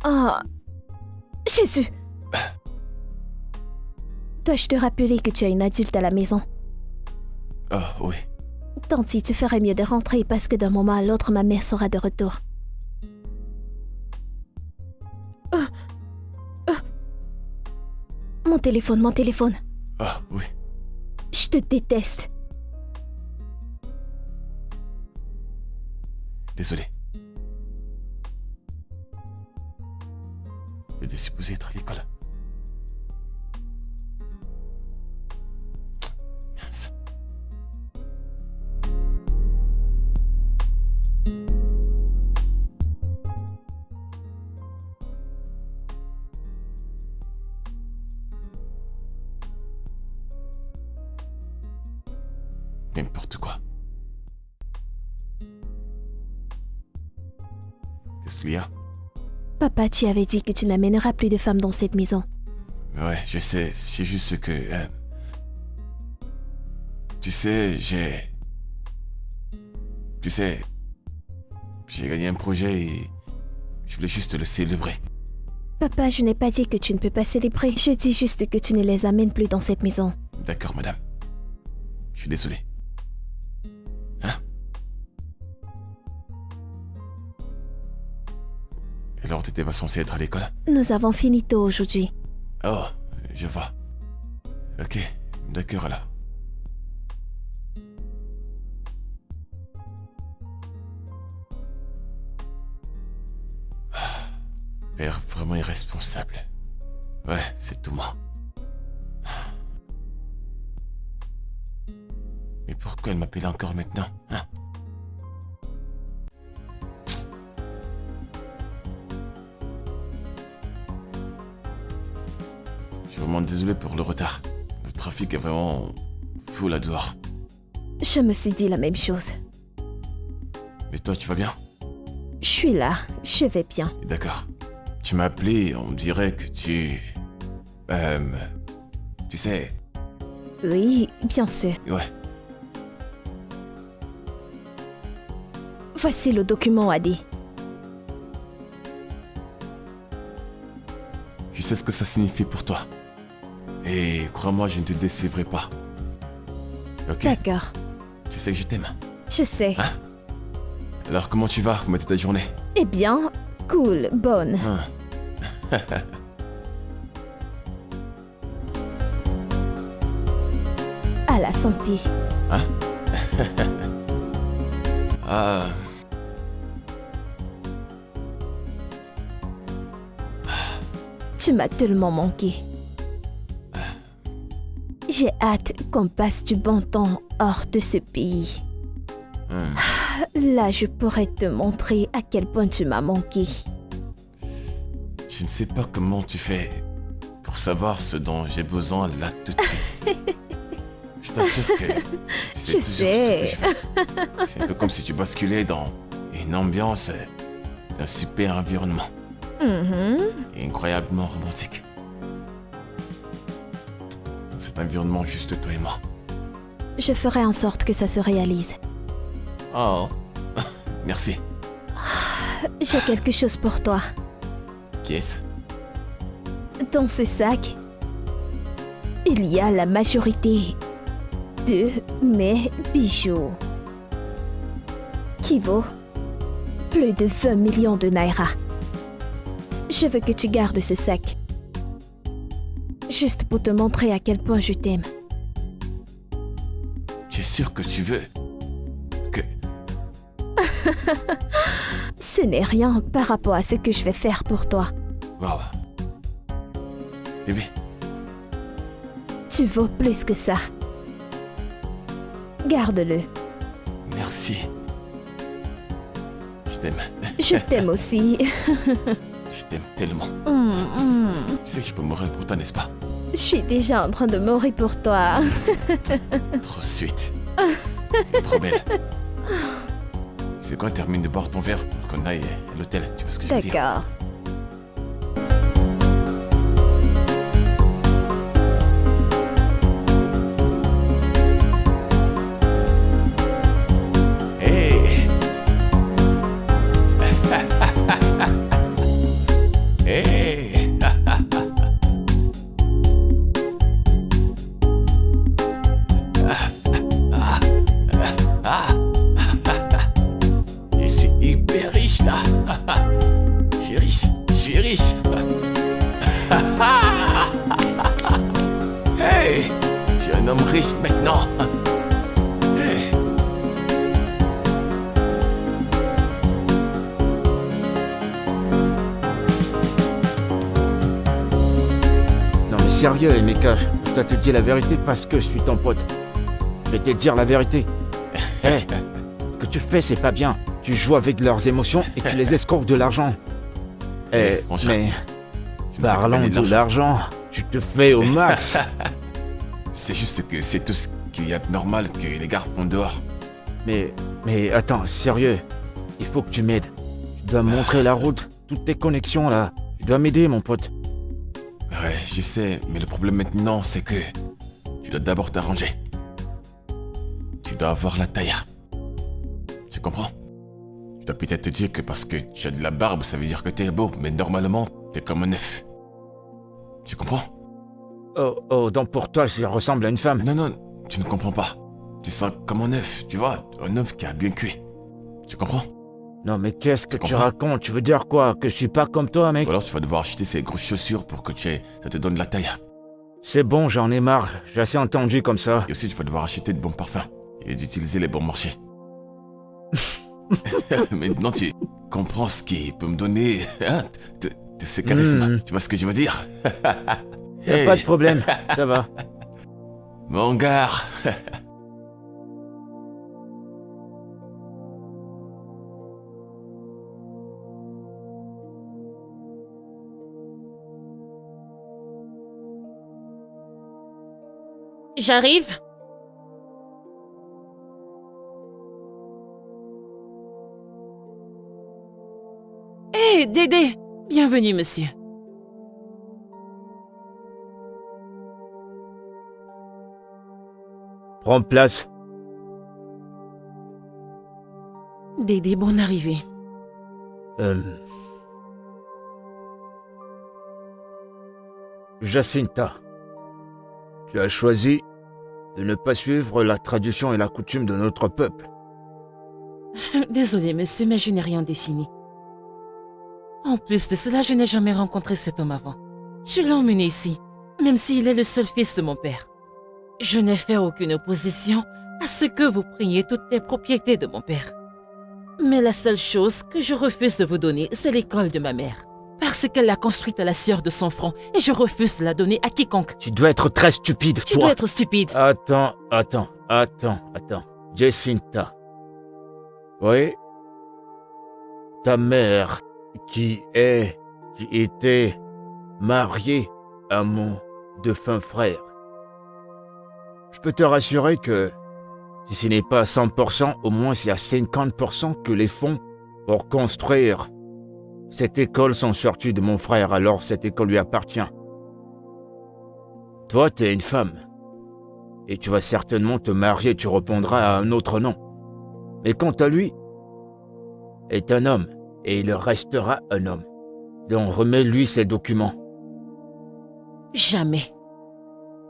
Oh, Jésus! Dois-je te rappeler que tu as une adulte à la maison? Oh, oui. Tanti, tu ferais mieux de rentrer parce que d'un moment à l'autre, ma mère sera de retour. Mon téléphone, mon téléphone. Ah, oui. Je te déteste. Désolé. J'étais supposé être à l'école. Mince. N'importe quoi. Qu'est-ce qu'il y a? Papa, tu avais dit que tu n'amèneras plus de femmes dans cette maison. Ouais, je sais, c'est juste que... tu sais, j'ai gagné un projet et je voulais juste le célébrer. Papa, je n'ai pas dit que tu ne peux pas célébrer. Je dis juste que tu ne les amènes plus dans cette maison. D'accord, madame. Je suis désolé. Hein? Alors, t'étais pas censé être à l'école? Nous avons fini tôt aujourd'hui. Oh, je vois. Ok, d'accord alors. Père vraiment irresponsable. Ouais, c'est tout moi. Mais pourquoi elle m'appelle encore maintenant, hein? Je suis vraiment désolé pour le retard. Le trafic est vraiment fou là dehors. Je me suis dit la même chose. Mais toi, tu vas bien? Je suis là, je vais bien. D'accord. Tu m'as appelé, on dirait que tu... tu sais... Oui, bien sûr. Ouais. Voici le document, Adi. Je sais ce que ça signifie pour toi. Et crois-moi, je ne te décevrai pas. Ok? D'accord. Tu sais que je t'aime. Je sais. Hein? Alors comment tu vas? Comment était ta journée? Eh bien, cool, bonne. Hein. À la santé. Hein? Ah... Tu m'as tellement manqué. J'ai hâte qu'on passe du bon temps hors de ce pays. Là, je pourrais te montrer à quel point tu m'as manqué. Je ne sais pas comment tu fais pour savoir ce dont j'ai besoin là tout de suite. Je t'assure que tu sais Je toujours sais. ce que je veux. C'est un peu comme si tu basculais dans une ambiance d'un super environnement. Et incroyablement romantique. Dans cet environnement, juste toi et moi. Je ferai en sorte que ça se réalise. Oh, merci. J'ai quelque chose pour toi. Qui est-ce? Dans ce sac, il y a la majorité de mes bijoux, qui vaut plus de 20 millions de naira. Je veux que tu gardes ce sac, juste pour te montrer à quel point je t'aime. Tu es sûr que tu veux que... Ce n'est rien par rapport à ce que je vais faire pour toi. Wow. Bébé, Tu vaux plus que ça. Garde-le. merci. Je t'aime. Je t'aime aussi. Je t'aime tellement. Tu sais que je peux mourir pour toi, n'est-ce pas? Je suis déjà en train de mourir pour toi. Trop sweet. Trop belle. C'est quoi, termine de boire ton verre pour qu'on aille à l'hôtel, tu vois ce que je veux dire? D'accord. Hey! Hey. Je suis hyper riche là. Je suis riche, je suis riche. Hey, je suis un homme riche maintenant. Hey. Non mais sérieux, Emeka, je dois te dire la vérité parce que je suis ton pote. Je vais te dire la vérité. Hé, ce que tu fais, c'est pas bien. Tu joues avec leurs émotions et tu les escroques de l'argent. Franchement, Mais je ne fais que parlant gagner de l'argent, tu te fais au max. C'est juste que c'est tout ce qu'il y a de normal que les gars font dehors. Mais attends, sérieux, il faut que tu m'aides. Tu dois me montrer la route, toutes tes connexions là. Tu dois m'aider, mon pote. Ouais, je sais, mais le problème maintenant, c'est que tu dois d'abord t'arranger. Tu dois avoir la taille. Tu comprends? Tu dois peut-être te dire que parce que tu as de la barbe, ça veut dire que t'es beau, mais normalement, t'es comme un œuf. Tu comprends? Oh, donc pour toi, je ressemble à une femme. Non, tu ne comprends pas. Tu sens comme un œuf, tu vois, un œuf qui a bien cuit. Tu comprends? Non mais qu'est-ce que Tu tu comprends? racontes? Tu veux dire quoi? Que je suis pas comme toi, mec? Ou alors tu vas devoir acheter ces grosses chaussures pour que ça te donne de la taille. C'est bon, j'en ai marre. J'ai assez entendu comme ça. Et aussi, tu vas devoir acheter de bons parfums et d'utiliser les bons marchés. Maintenant, tu comprends ce qui peut me donner de ces charismes. Tu vois ce que je veux dire? Y'a pas de problème, ça va. Mon gars. J'arrive. Hé, Dédé! Bienvenue, monsieur. Prends place. Dédé, bonne arrivée. Jacinta, tu as choisi de ne pas suivre la tradition et la coutume de notre peuple. Désolé, monsieur, mais je n'ai rien défini. En plus de cela, je n'ai jamais rencontré cet homme avant. Je l'ai emmené ici, même s'il est le seul fils de mon père. Je n'ai fait aucune opposition à ce que vous preniez toutes les propriétés de mon père. Mais la seule chose que je refuse de vous donner, c'est l'école de ma mère. Parce qu'elle l'a construite à la sueur de son front et je refuse de la donner à quiconque. Tu dois être très stupide, Tu toi. dois être stupide. Attends. Jacinta. Oui? Ta mère, qui était mariée à mon défunt frère. Je peux te rassurer que, si ce n'est pas 100%, au moins c'est à 50% que les fonds pour construire cette école sont sortis de mon frère, alors cette école lui appartient. Toi, t'es une femme. Et tu vas certainement te marier, tu répondras à un autre nom. Mais quant à lui, est un homme, et il restera un homme. Donc remets-lui ses documents. Jamais.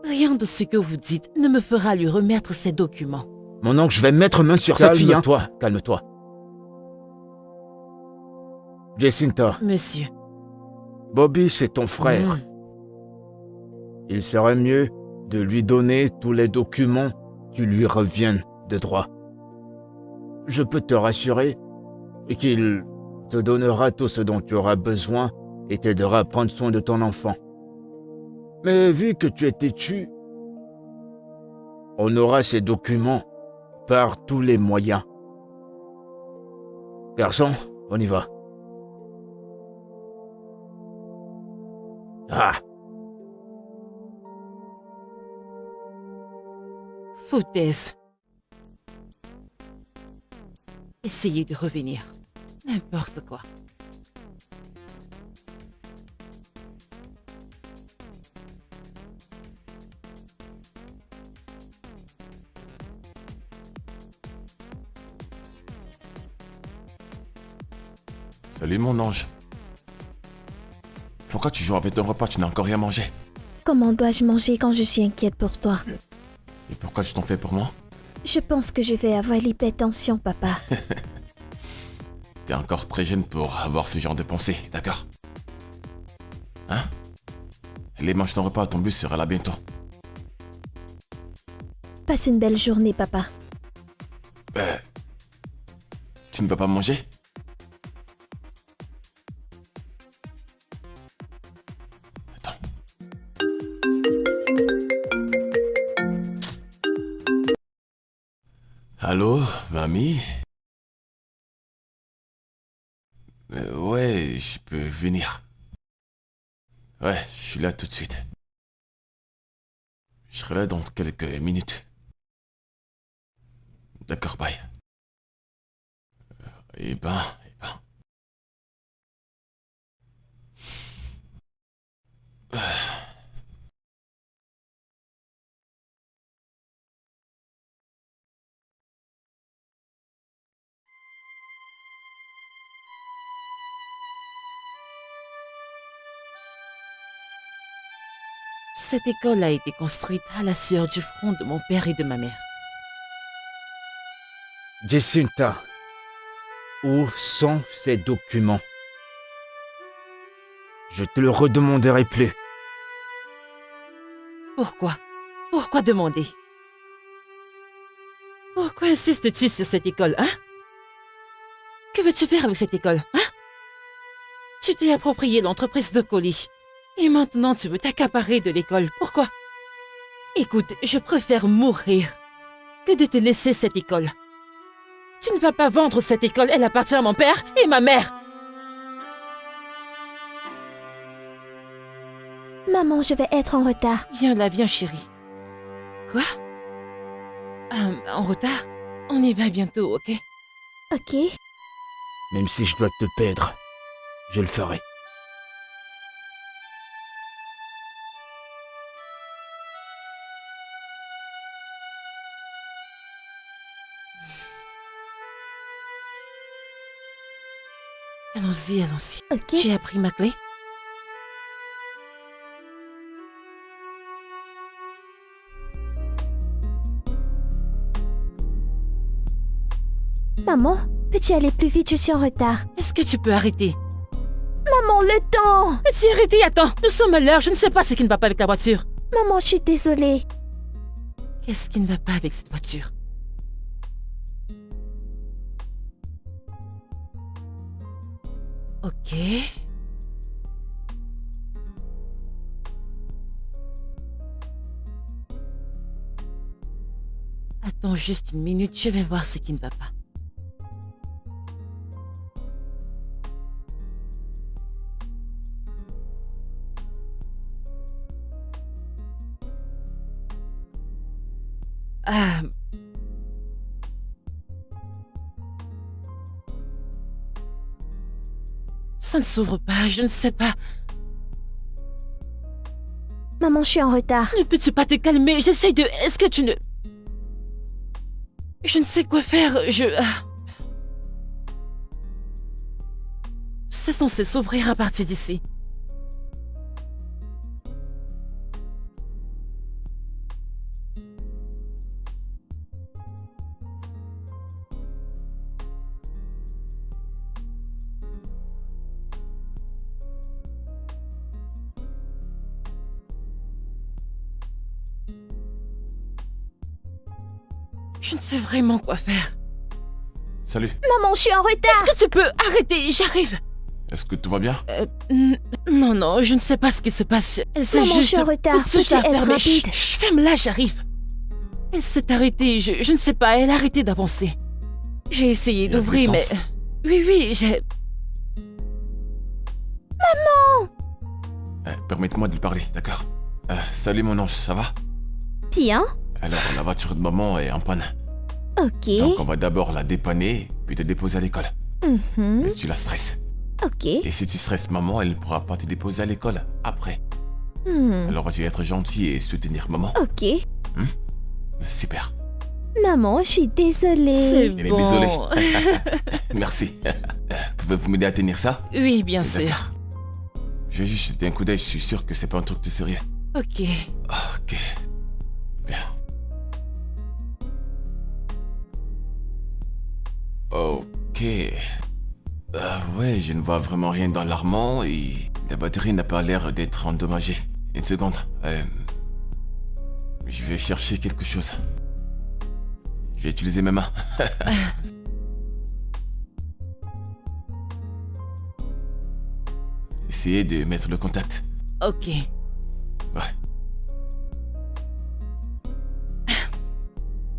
Rien de ce que vous dites ne me fera lui remettre ses documents. Mon oncle, je vais mettre main sur cette fille. Calme-toi. Jacinta, Monsieur. Bobby, c'est ton frère. Il serait mieux de lui donner tous les documents qui lui reviennent de droit. Je peux te rassurer qu'il te donnera tout ce dont tu auras besoin et t'aidera à prendre soin de ton enfant. Mais vu que tu es têtu, on aura ces documents par tous les moyens. Garçon, on y va. Ah! Foutaise. Essayez de revenir. N'importe quoi. Salut mon ange. pourquoi tu joues avec ton repas? Tu n'as encore rien mangé. Comment dois-je manger quand je suis inquiète pour toi? Et pourquoi tu t'en fais pour moi? Je pense que je vais avoir l'hypertension, papa. T'es encore très jeune pour avoir ce genre de pensée, d'accord? Hein? Allez, mange ton repas, ton bus sera là bientôt. Passe une belle journée, papa. Tu ne vas pas manger? Attends. Allô, mamie? Ouais, je peux venir. Ouais, je suis là tout de suite. Je serai là dans quelques minutes. D'accord, bye. Eh ben. Cette école a été construite à la sueur du front de mon père et de ma mère. Jacinta, où sont ces documents? Je te le redemanderai plus. Pourquoi? Pourquoi demander? Pourquoi insistes-tu sur cette école, hein? Que veux-tu faire avec cette école, hein? Tu t'es approprié l'entreprise de colis. Et maintenant, tu veux t'accaparer de l'école. Pourquoi? Écoute, je préfère mourir que de te laisser cette école. Tu ne vas pas vendre cette école. Elle appartient à mon père et ma mère. Maman, je vais être en retard. Viens là, viens, chérie. Quoi? En retard? On y va bientôt, ok? Ok. Même si je dois te perdre, je le ferai. Allons-y, allons-y. Ok. Tu as pris ma clé? Maman, peux-tu aller plus vite? Je suis en retard. Est-ce que tu peux arrêter? Maman, le temps! Peux-tu arrêter? Attends, nous sommes à l'heure. Je ne sais pas ce qui ne va pas avec la voiture. Maman, je suis désolée. Qu'est-ce qui ne va pas avec cette voiture? Ok. Attends juste une minute, je vais voir ce qui ne va pas. Ah. Ça ne s'ouvre pas, je ne sais pas. Maman, je suis en retard. Ne peux-tu pas te calmer? J'essaie de... Est-ce que tu ne... Je ne sais quoi faire, C'est censé s'ouvrir à partir d'ici. Je ne sais vraiment quoi faire. Salut. Maman, je suis en retard. Est-ce que tu peux arrêter? J'arrive. Est-ce que tout va bien? Non, non, je ne sais pas ce qui se passe. Elle s'est Maman, juste... je suis en retard. Elle se Peux-tu fait être fermer. rapide? Chut, ferme-la, j'arrive. Elle s'est arrêtée, je ne sais pas, elle a arrêté d'avancer. J'ai essayé Il y a d'ouvrir, de mais... l'essence. Oui, j'ai... Permettez-moi de lui parler, d'accord? Salut mon ange, ça va? Bien. Alors, la voiture de maman est en panne. Ok. Donc, on va d'abord la dépanner, puis te déposer à l'école. Mhm. Mais tu la stresses. Ok. Et si tu stresses maman, elle ne pourra pas te déposer à l'école après. Hmm. Alors, tu vas être gentil et soutenir maman. Ok. Super. Maman, je suis désolée. C'est Elle est bon. désolée. Merci. Pouvez-vous m'aider à tenir ça? Oui, bien sûr. D'accord. Je vais juste jeter un coup d'œil, je suis sûr que c'est pas un truc de sérieux. Ok. Ok. Bien. Ok. Ouais, je ne vois vraiment rien d'alarmant et la batterie n'a pas l'air d'être endommagée. Une seconde. Je vais chercher quelque chose. Je vais utiliser mes mains. Essayez de mettre le contact. Ok. Ouais.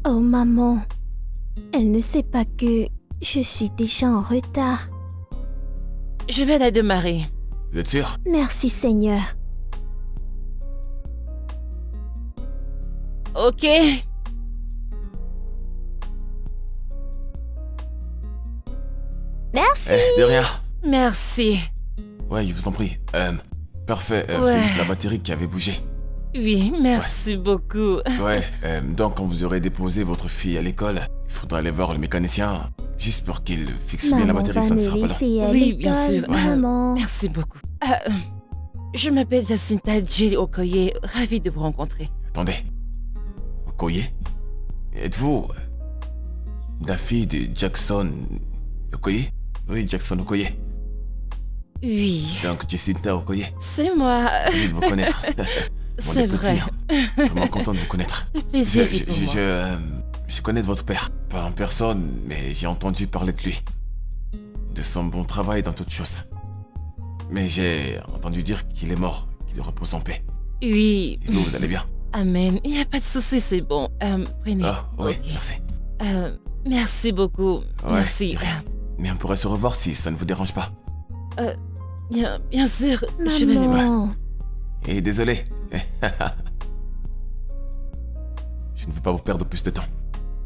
Oh maman, elle ne sait pas que je suis déjà en retard. Je vais la démarrer. Vous êtes sûr? Merci Seigneur. Ok. Merci. De rien. Merci. Ouais, je vous en prie. Parfait. Ouais. C'est juste la batterie qui avait bougé. Oui, merci beaucoup. Ouais, donc quand vous aurez déposé votre fille à l'école, il faudra aller voir le mécanicien, juste pour qu'il fixe bien la Maman batterie, va ça ne me sera pas long. laisser à Oui, bien l'école, sûr. maman. Merci beaucoup. Je m'appelle Jacinta Jill Okoye. Ravie de vous rencontrer. Attendez. Okoye? Êtes-vous la fille de Jackson Okoye? Oui, Jackson Okoye. Oui, Donc Jacinta Okoye. c'est moi. Ravi de vous connaître. Bon, C'est les petits, vrai. hein. Vraiment content de vous connaître. Le plaisir Je, est pour moi. je connais de votre père. Pas en personne, mais j'ai entendu parler de lui. De son bon travail dans toutes choses. Mais j'ai entendu dire qu'il est mort, qu'il repose en paix. Oui, Et vous allez bien? amen. Il n'y a pas de souci, c'est bon. Prenez. Ah, oui, Ok. merci. Merci beaucoup. Ouais, Merci. de rien. Mais on pourrait se revoir si ça ne vous dérange pas. Bien sûr, je vais le voir. Maman. Et désolé. Je ne veux pas vous perdre plus de temps.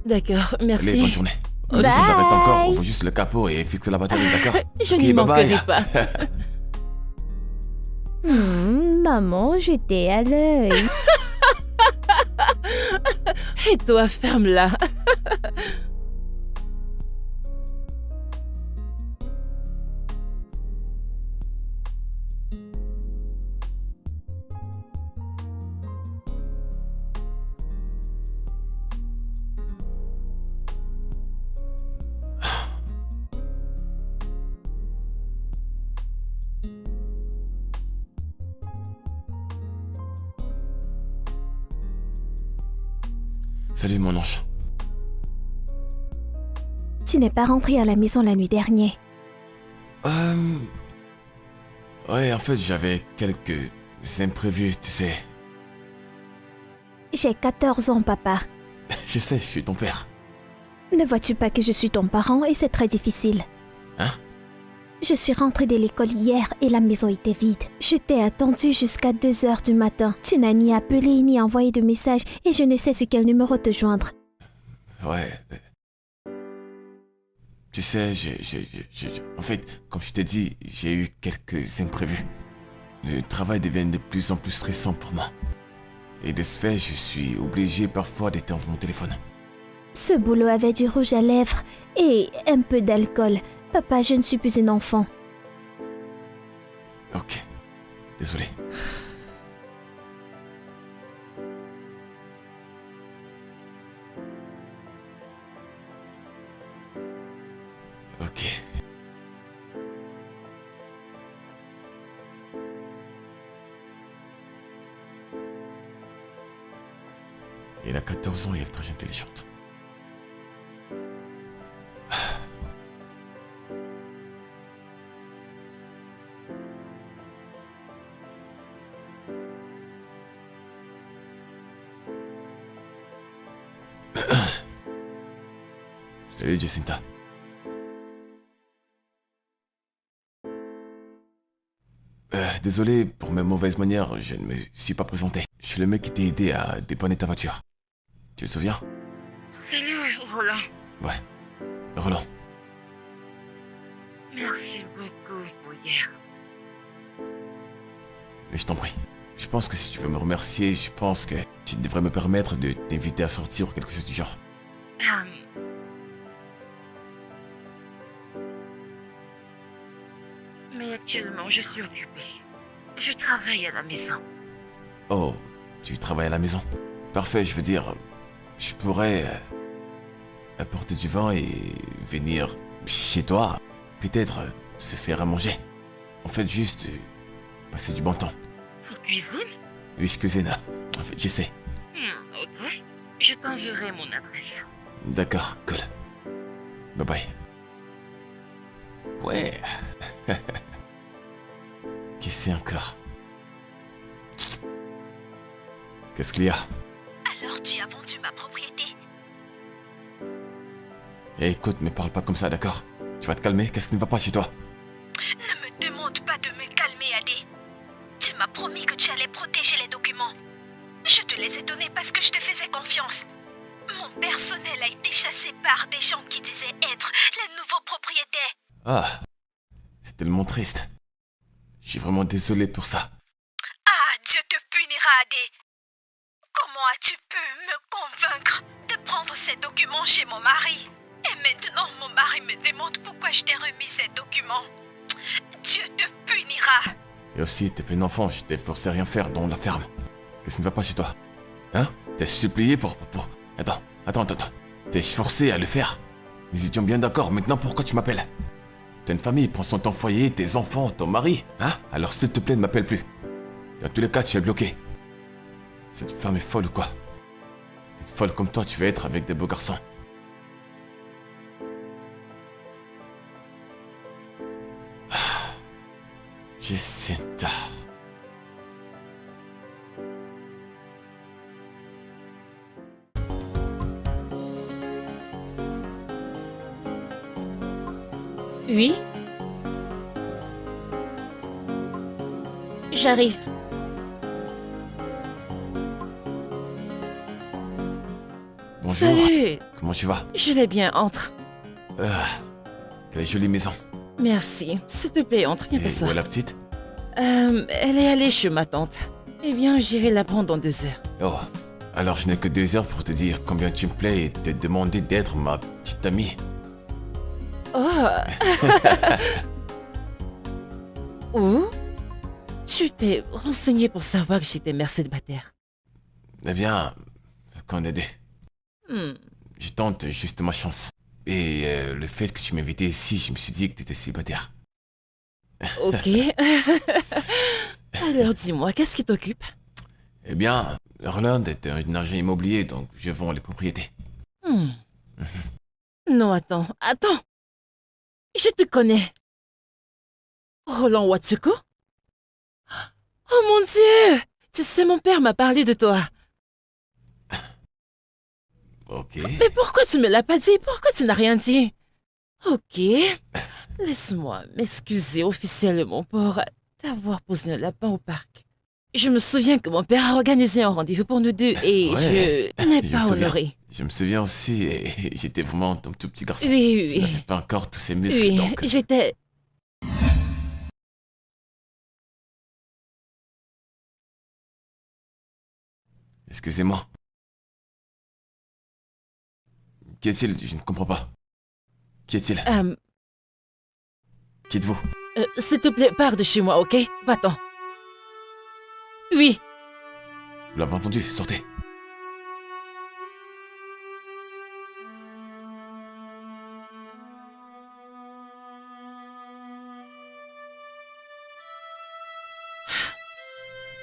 D'accord, Allez, bonne merci. journée. Ok. Si ça reste encore, Bye. on veut juste le capot et fixer la batterie, d'accord? Je Ok, n'y bye bye. manquerai pas. Maman, j'étais à l'œil. Et toi, ferme-la. Salut mon ange. Tu n'es pas rentré à la maison la nuit dernière. Ouais, en fait, j'avais quelques imprévus, tu sais. J'ai 14 ans, papa. Je sais, je suis ton père. Ne vois-tu pas que je suis ton parent et c'est très difficile? Hein? Je suis rentrée de l'école hier et la maison était vide. Je t'ai attendu jusqu'à 2 heures du matin. Tu n'as ni appelé ni envoyé de message et je ne sais sur quel numéro te joindre. Ouais. Tu sais, en fait, comme je t'ai dit, j'ai eu quelques imprévus. Le travail devient de plus en plus stressant pour moi. Et de ce fait, je suis obligé parfois d'éteindre mon téléphone. Ce boulot avait du rouge à lèvres et un peu d'alcool. Papa, je ne suis plus une enfant. Ok. Désolé. Ok. Elle a 14 ans et elle est très intelligente. Salut Jacinta. Désolé pour mes mauvaises manières, je ne me suis pas présenté. Je suis le mec qui t'a aidé à dépanner ta voiture. Tu te souviens? Salut, Roland. Ouais. Roland. Merci beaucoup pour hier. Mais je t'en prie. Je pense que si tu veux me remercier, je pense que tu devrais me permettre de t'inviter à sortir ou quelque chose du genre. Mais actuellement, je suis occupée. Je travaille à la maison. Oh, tu travailles à la maison? Parfait, je veux dire, je pourrais apporter du vin et venir chez toi. Peut-être se faire à manger. En fait, juste passer du bon temps. Tu cuisines? Oui, je cuisine. En fait, j'essaie. Ok. Je t'enverrai mon adresse. D'accord, cool. Bye bye. Ouais. Qui c'est encore? Qu'est-ce qu'il y a? Alors tu as vendu ma propriété? Eh, écoute, me parle pas comme ça, d'accord? Tu vas te calmer? Qu'est-ce qui ne va pas chez toi? Ne me demande pas de me calmer, Adé. Tu m'as promis que tu allais protéger les documents. Je te les ai donnés parce que je te faisais confiance. Mon personnel a été chassé par des gens qui disaient être les nouveaux propriétaires. Ah, c'est tellement triste. Je suis vraiment désolé pour ça. Ah, Dieu te punira, Adé. Comment as-tu pu me convaincre de prendre ces documents chez mon mari? Et maintenant, mon mari me demande pourquoi je t'ai remis ces documents. Dieu te punira. Et aussi, t'es pas une enfant, je t'ai forcé à rien faire dans la ferme. Qu'est-ce qui ne va pas chez toi? Hein? T'es supplié pour... Attends. T'es forcé à le faire. Nous étions bien d'accord, maintenant pourquoi tu m'appelles? T'as une famille, prends soin de ton foyer, tes enfants, ton mari, hein? Alors s'il te plaît, ne m'appelle plus. Dans tous les cas, tu es bloqué. Cette femme est folle ou quoi? Une folle comme toi, tu vas être avec des beaux garçons. Jacinta. Oui? J'arrive. Bonjour. Salut! Comment tu vas? Je vais bien, entre. Quelle jolie maison. Merci. S'il te plaît, entre, viens Et où t'asseoir. est la petite? Elle est allée chez ma tante. Eh bien, j'irai la prendre dans 2 heures. Oh, alors je n'ai que 2 heures pour te dire combien tu me plais et te demander d'être ma petite amie. Oh! Où? Tu t'es renseigné pour savoir que j'étais mère célibataire. Eh bien, qu'on est deux. Hmm. Je tente juste ma chance. Et le fait que tu m'invitais ici, je me suis dit que tu étais célibataire. Ok. Alors dis-moi, qu'est-ce qui t'occupe? Eh bien, Roland est un agent immobilier, donc je vends les propriétés. Hmm. Non, attends. Je te connais. Roland Watsuko? Oh mon Dieu! Tu sais, mon père m'a parlé de toi. Ok. Mais pourquoi tu me l'as pas dit? Pourquoi tu n'as rien dit? Ok. Laisse-moi m'excuser officiellement pour t'avoir posé un lapin au parc. Je me souviens que mon père a organisé un rendez-vous pour nous deux et Ouais, je n'ai je me pas souviens. honoré. Je me souviens aussi, et j'étais vraiment un tout petit garçon. Oui, Je oui. n'avais pas encore tous ces muscles, Oui, donc... j'étais... Excusez-moi. Qui est-il? Je ne comprends pas. Qui est-il? Qui êtes-vous? S'il te plaît, pars de chez moi, ok? Va-t'en. Oui. Vous l'avez entendu, sortez.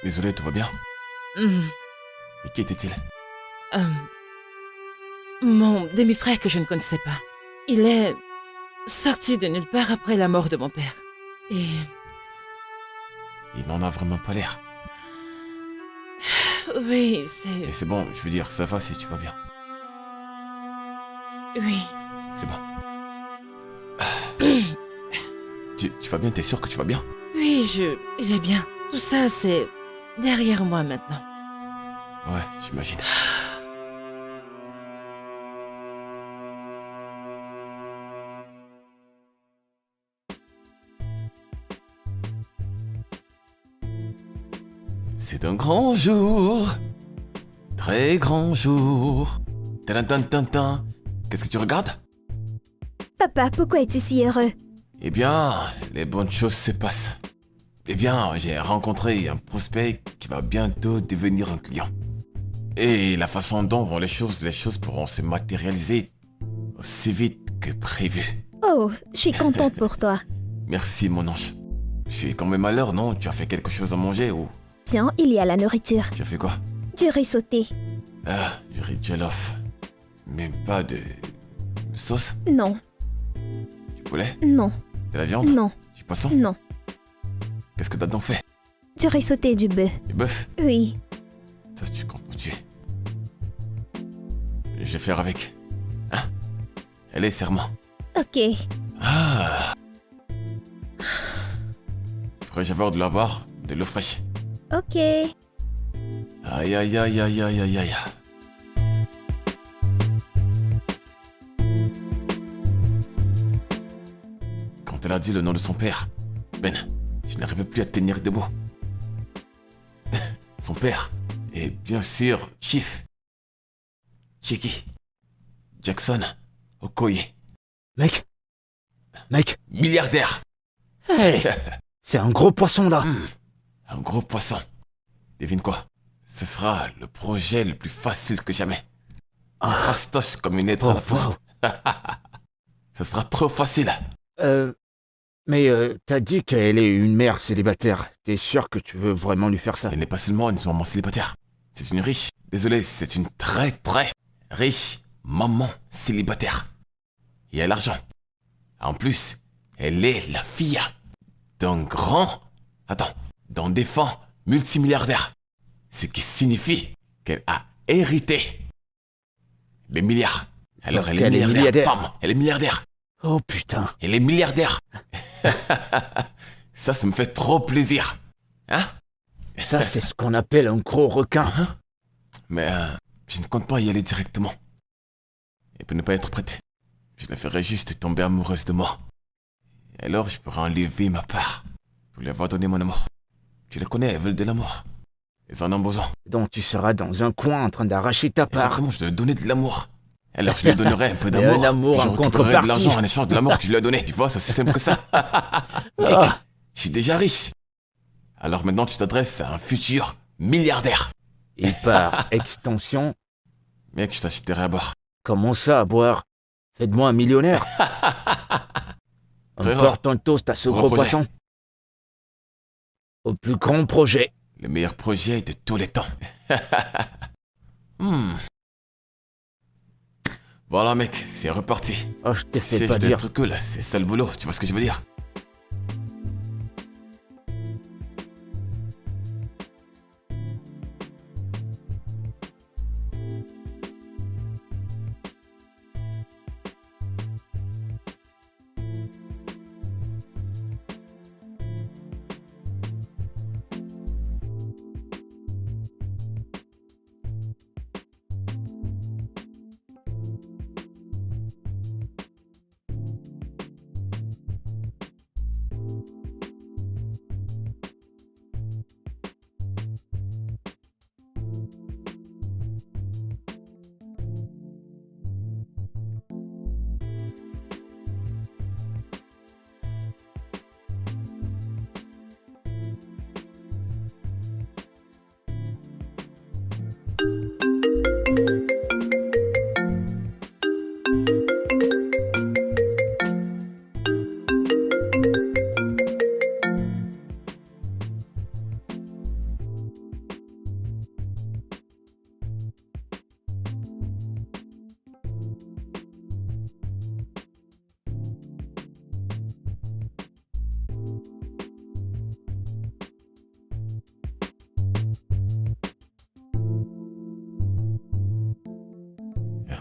Désolé, tout va bien? Hmm. Et qui était-il? Mon demi-frère que je ne connaissais pas. Il est sorti de nulle part après la mort de mon père. Et... Il n'en a vraiment pas l'air. Oui, c'est... Mais c'est bon, je veux dire, ça va si tu vas bien. Oui. C'est bon. Tu vas bien? T'es sûr que tu vas bien? Oui, je vais bien. Tout ça, c'est derrière moi maintenant. Ouais, j'imagine. C'est un grand jour. Très grand jour. Tadantantantan. Qu'est-ce que tu regardes? Papa, pourquoi es-tu si heureux? Eh bien, les bonnes choses se passent. Eh bien, j'ai rencontré un prospect qui va bientôt devenir un client. Et la façon dont vont les choses pourront se matérialiser aussi vite que prévu. Oh, je suis contente pour toi. Merci, mon ange. Je suis quand même à l'heure, non? Tu as fait quelque chose à manger ou Tiens, il y a la nourriture. tu as fait quoi? Du riz sauté. Ah, du riz jollof. Même pas de sauce? Non, Du poulet? non, De la viande? non, Du poisson? non. Qu'est-ce que t'as donc fait? Du riz sauté et du bœuf. Du bœuf? Oui. Ça, tu comprends, tu es. Je vais faire avec. Hein? Allez, serment. Ok. Ah! Pourrais-je avoir de la boire? De l'eau fraîche? Ok. Aïe, aïe, aïe, aïe, aïe, aïe, aïe. Quand elle a dit le nom de son père, Ben, je n'arrivais plus à tenir debout. Son père, et bien sûr, Chief. Chiki. Jackson. Okoye. Mec, Milliardaire. hey, c'est un gros poisson là. Un gros poisson. Devine quoi? Ce sera le projet le plus facile que jamais. Fastoche comme une lettre à la poste. Ce sera trop facile. Mais t'as dit qu'elle est une mère célibataire. T'es sûr que tu veux vraiment lui faire ça? Elle n'est pas seulement une maman célibataire. C'est une riche. Désolé, c'est une très très riche maman célibataire. Et elle a l'argent. En plus, elle est la fille d'un grand... Attends, d'un défunt multimilliardaire. Ce qui signifie qu'elle a hérité des milliards. Alors Donc elle est elle est milliardaire. milliardaire. Pam, elle est milliardaire. Oh putain. Elle est milliardaire. Ça me fait trop plaisir. Hein? Ça, c'est ce qu'on appelle un gros requin. Mais je ne compte pas y aller directement. Et pour ne pas être prête, je la ferai juste tomber amoureuse de moi. Et alors je pourrai enlever ma part pour lui avoir donné mon amour. Tu les connais, elles veulent de l'amour. Elles en ont besoin. Donc tu seras dans un coin en train d'arracher ta part. Exactement, je dois lui donner de l'amour. Alors je lui donnerai un peu Et d'amour. un amour puis je en récupérerai de contrepartie. l'argent en échange de l'amour que je lui ai donné. Tu vois, c'est aussi simple que ça. Mec, Ah. je suis déjà riche. Alors maintenant tu t'adresses à un futur milliardaire. Et par extension, Mec, je t'achèterai à boire. comment ça à boire? Faites-moi un millionnaire. Frérot, Encore ton toast à ce pour le gros projet. poisson. Au plus grand projet. Le meilleur projet de tous les temps. Voilà mec, c'est reparti. Oh, je t'ai fait C'est pas je dois dire. être cool, c'est ça le boulot, tu vois ce que je veux dire?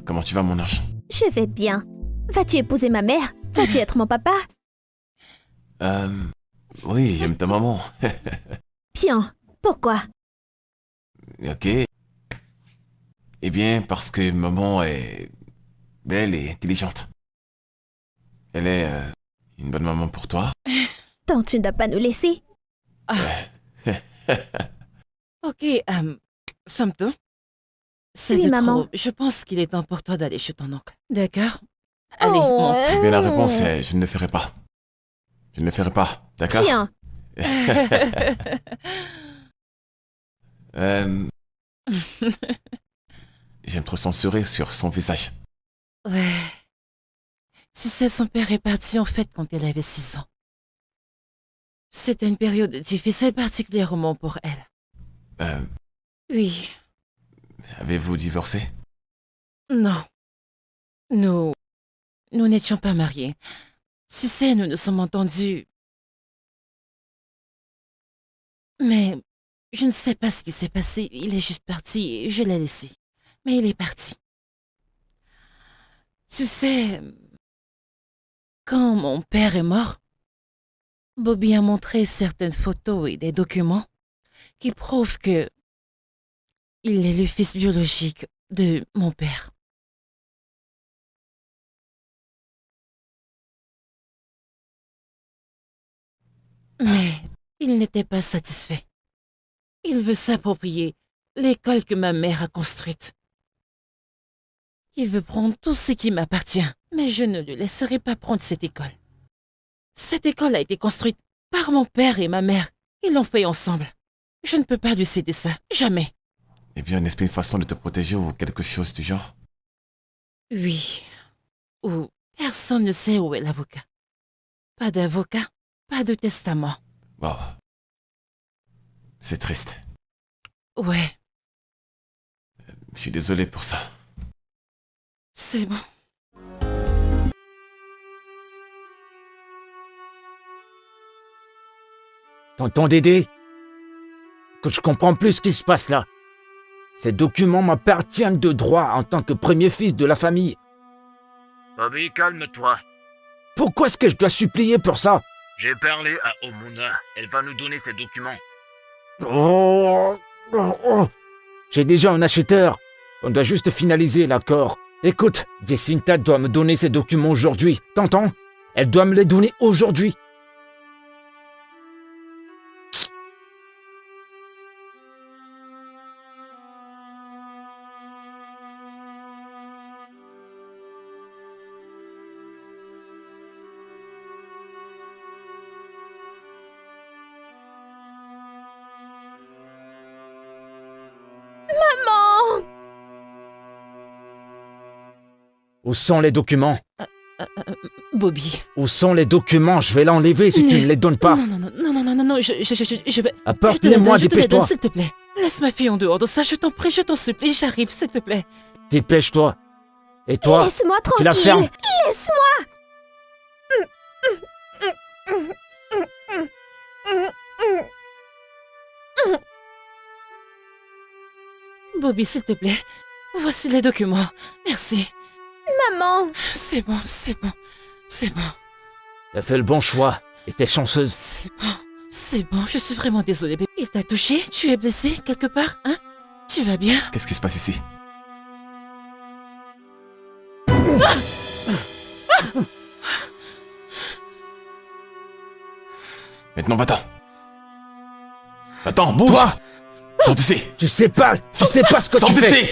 Comment tu vas mon ange? Je vais bien. Vas-tu épouser ma mère? Vas-tu être mon papa? Oui, j'aime ta maman. Bien. Pourquoi? Ok. Eh bien, parce que maman est belle et intelligente. Elle est une bonne maman pour toi. Donc tu ne dois pas nous laisser. Ok, Samto. C'est Oui, de maman. trop. Je pense qu'il est temps pour toi d'aller chez ton oncle. D'accord? Allez, Oh, monte. Eh bien, la réponse est je ne le ferai pas. Je ne le ferai pas, d'accord? Tiens. Euh, J'aime trop son sourire sur son visage. Ouais. Tu sais, son père est parti en fait quand elle avait 6 ans. C'était une période difficile particulièrement pour elle. Euh, Oui, Avez-vous divorcé? non. Nous n'étions pas mariés. Tu sais, nous nous sommes entendus. Mais je ne sais pas ce qui s'est passé. Il est juste parti et je l'ai laissé. Mais il est parti. Tu sais, quand mon père est mort, Bobby a montré certaines photos et des documents qui prouvent que il est le fils biologique de mon père. Mais il n'était pas satisfait. Il veut s'approprier l'école que ma mère a construite. Il veut prendre tout ce qui m'appartient, mais je ne le laisserai pas prendre cette école. Cette école a été construite par mon père et ma mère. Ils l'ont fait ensemble. Je ne peux pas lui céder ça, jamais. Eh bien, n'est-ce pas une façon de te protéger ou quelque chose du genre? Oui. Ou personne ne sait où est l'avocat. Pas d'avocat, pas de testament. Wow. C'est triste. Ouais, Je suis désolé pour ça. c'est bon. Tonton Dédé, que je comprends plus ce qui se passe là. Ces documents m'appartiennent de droit en tant que premier fils de la famille. Bobby, calme-toi. Pourquoi est-ce que je dois supplier pour ça? J'ai parlé à Omuna. Elle va nous donner ses documents. Oh, oh, oh. J'ai déjà un acheteur. On doit juste finaliser l'accord. Écoute, Jacinta doit me donner ses documents aujourd'hui. T'entends? Elle doit me les donner aujourd'hui. Maman! Où sont les documents? Bobby. Où sont les documents? Je vais l'enlever si tu ne les donnes pas. Non, non, je vais... Apporte-les-moi, je te les donne, dépêche-toi. s'il te plaît. Laisse ma fille en dehors de ça, je t'en prie, je t'en supplie, j'arrive, s'il te plaît. Dépêche-toi. Et toi, Laisse-moi tu la fermes. tranquille! Laisse-moi! Bobby, s'il te plaît, voici les documents. Merci. Maman! C'est bon, c'est bon, c'est bon, T'as fait le bon choix et t'es chanceuse. c'est bon, je suis vraiment désolée, bébé. Il t'a touché? Tu es blessé quelque part, hein? Tu vas bien? Qu'est-ce qui se passe ici? Maintenant, va-t'en. Va-t'en, bouge! Toi, Sors d'ici! tu sais pas ce que Sors tu fais. d'ici!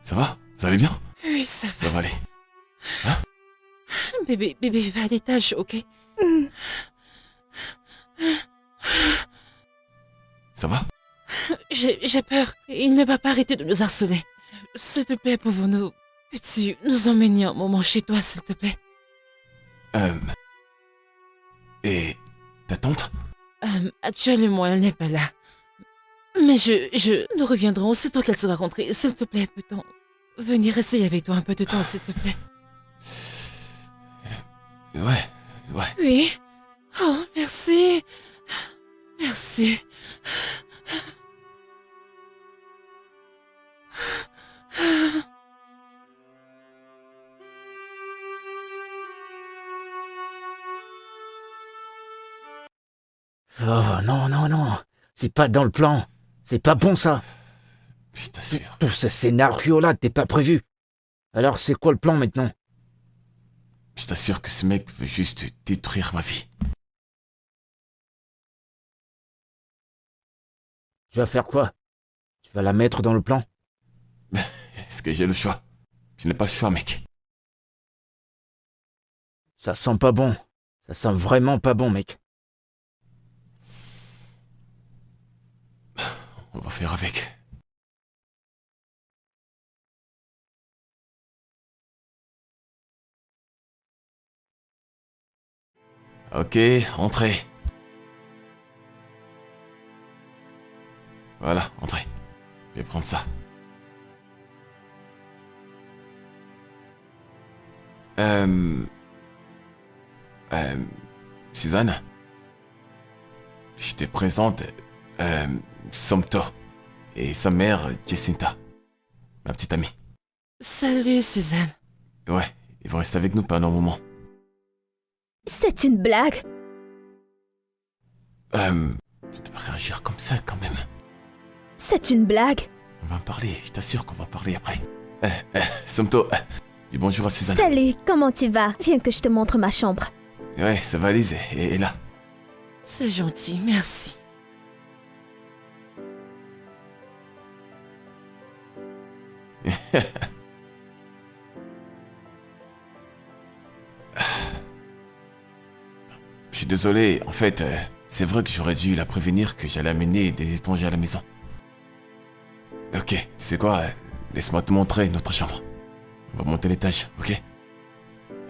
Ça va? Vous allez bien? Oui, ça va. Ça va aller. Bébé, va à l'étage, ok? Ça va? J'ai peur. Il ne va pas arrêter de nous harceler. S'il te plaît, pouvons-nous... Peux-tu nous emmener un moment chez toi, s'il te plaît? Et ta tante? Actuellement, elle n'est pas là. Mais nous reviendrons aussitôt qu'elle sera rentrée. S'il te plaît, peut-on venir essayer avec toi un peu de temps, s'il te plaît? Ouais. Oui. Oh, merci. Merci. Oh non. C'est pas dans le plan. C'est pas bon ça. Je t'assure. Tout ce scénario-là, t'es pas prévu. Alors c'est quoi le plan maintenant? Je t'assure que ce mec veut juste détruire ma vie. Tu vas faire quoi? Tu vas la mettre dans le plan? Est-ce que j'ai le choix? Je n'ai pas le choix, mec. Ça sent pas bon. Ça sent vraiment pas bon, mec. On va faire avec. Ok, entrez. Voilà, entrez. Je vais prendre ça. Suzanne, je te présente Somto et sa mère Jacinta, ma petite amie. Salut, Suzanne. Ouais, ils vont rester avec nous pendant un moment. C'est une blague. Tu devrais réagir comme ça quand même. C'est une blague. On va en parler, je t'assure qu'on va en parler après. Somto, dis bonjour à Suzanne. Salut, comment tu vas? Viens que je te montre ma chambre. Ouais, sa valise est là. C'est gentil, merci. Je suis désolé, en fait, c'est vrai que j'aurais dû la prévenir que j'allais amener des étrangers à la maison. Ok, tu sais quoi, laisse-moi te montrer notre chambre. On va monter l'étage, ok?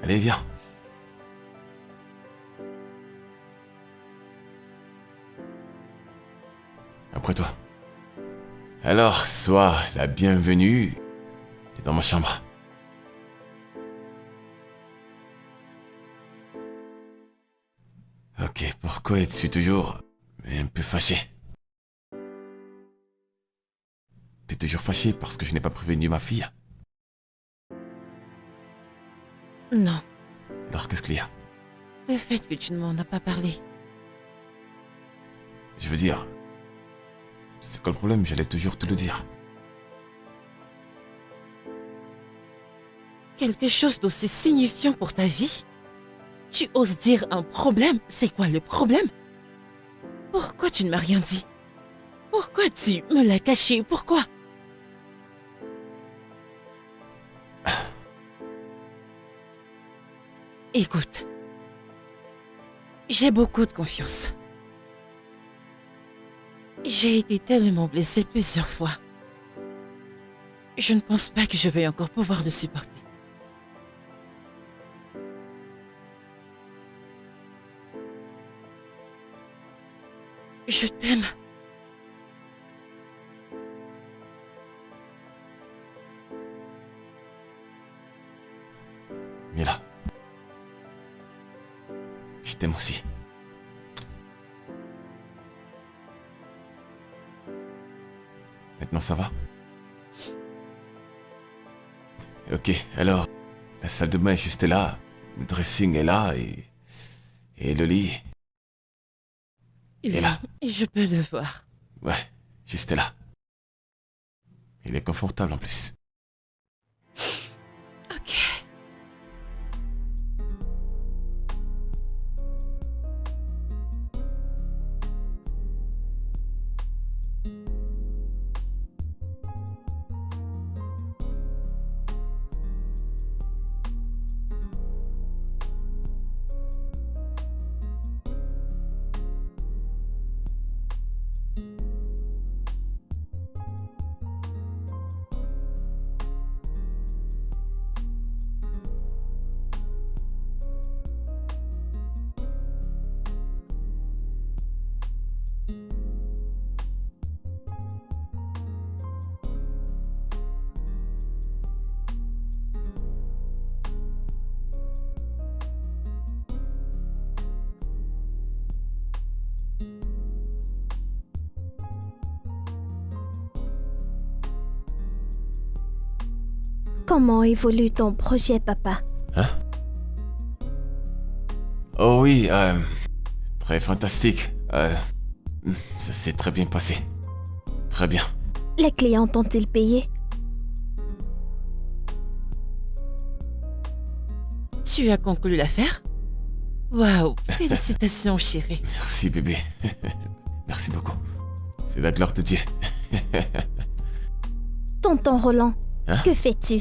Allez, viens. Après toi. Alors, sois la bienvenue dans ma chambre. Ok, pourquoi es-tu toujours un peu fâché? T'es toujours fâché parce que je n'ai pas prévenu ma fille? Non, Alors qu'est-ce qu'il y a? le fait que tu ne m'en as pas parlé. Je veux dire... C'est quoi le problème? J'allais toujours te le dire. Quelque chose d'aussi signifiant pour ta vie? Tu oses dire un problème? C'est quoi le problème? Pourquoi tu ne m'as rien dit? Pourquoi tu me l'as caché? Pourquoi? Écoute, j'ai beaucoup de confiance. J'ai été tellement blessée plusieurs fois. Je ne pense pas que je vais encore pouvoir le supporter. Je t'aime. Mila. Je t'aime aussi. Maintenant ça va? Ok, alors, la salle de bain est juste là, le dressing est là et le lit, Oui, là. je peux le voir. ouais, juste là. Il est confortable en plus. Ok. Comment évolue ton projet, papa? Oh oui, très fantastique. Ça s'est très bien passé. Très bien. Les clients t'ont-ils payé? Tu as conclu l'affaire? Waouh, félicitations, chérie. Merci bébé. Merci beaucoup. C'est la gloire de Dieu. Tonton Roland, Hein? que fais-tu?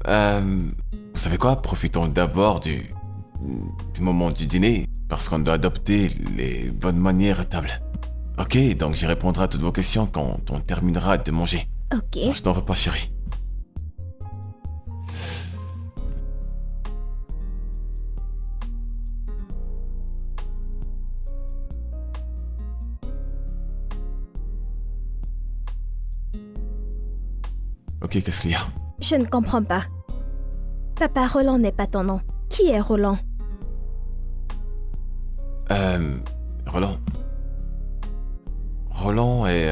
Vous savez quoi? Profitons d'abord du moment du dîner, parce qu'on doit adopter les bonnes manières à table. Ok, donc j'y répondrai à toutes vos questions quand on terminera de manger. Ok. Je t'en veux pas, chérie. Ok, qu'est-ce qu'il y a? Je ne comprends pas. Papa, Roland n'est pas ton nom. Qui est Roland? Roland. Roland est...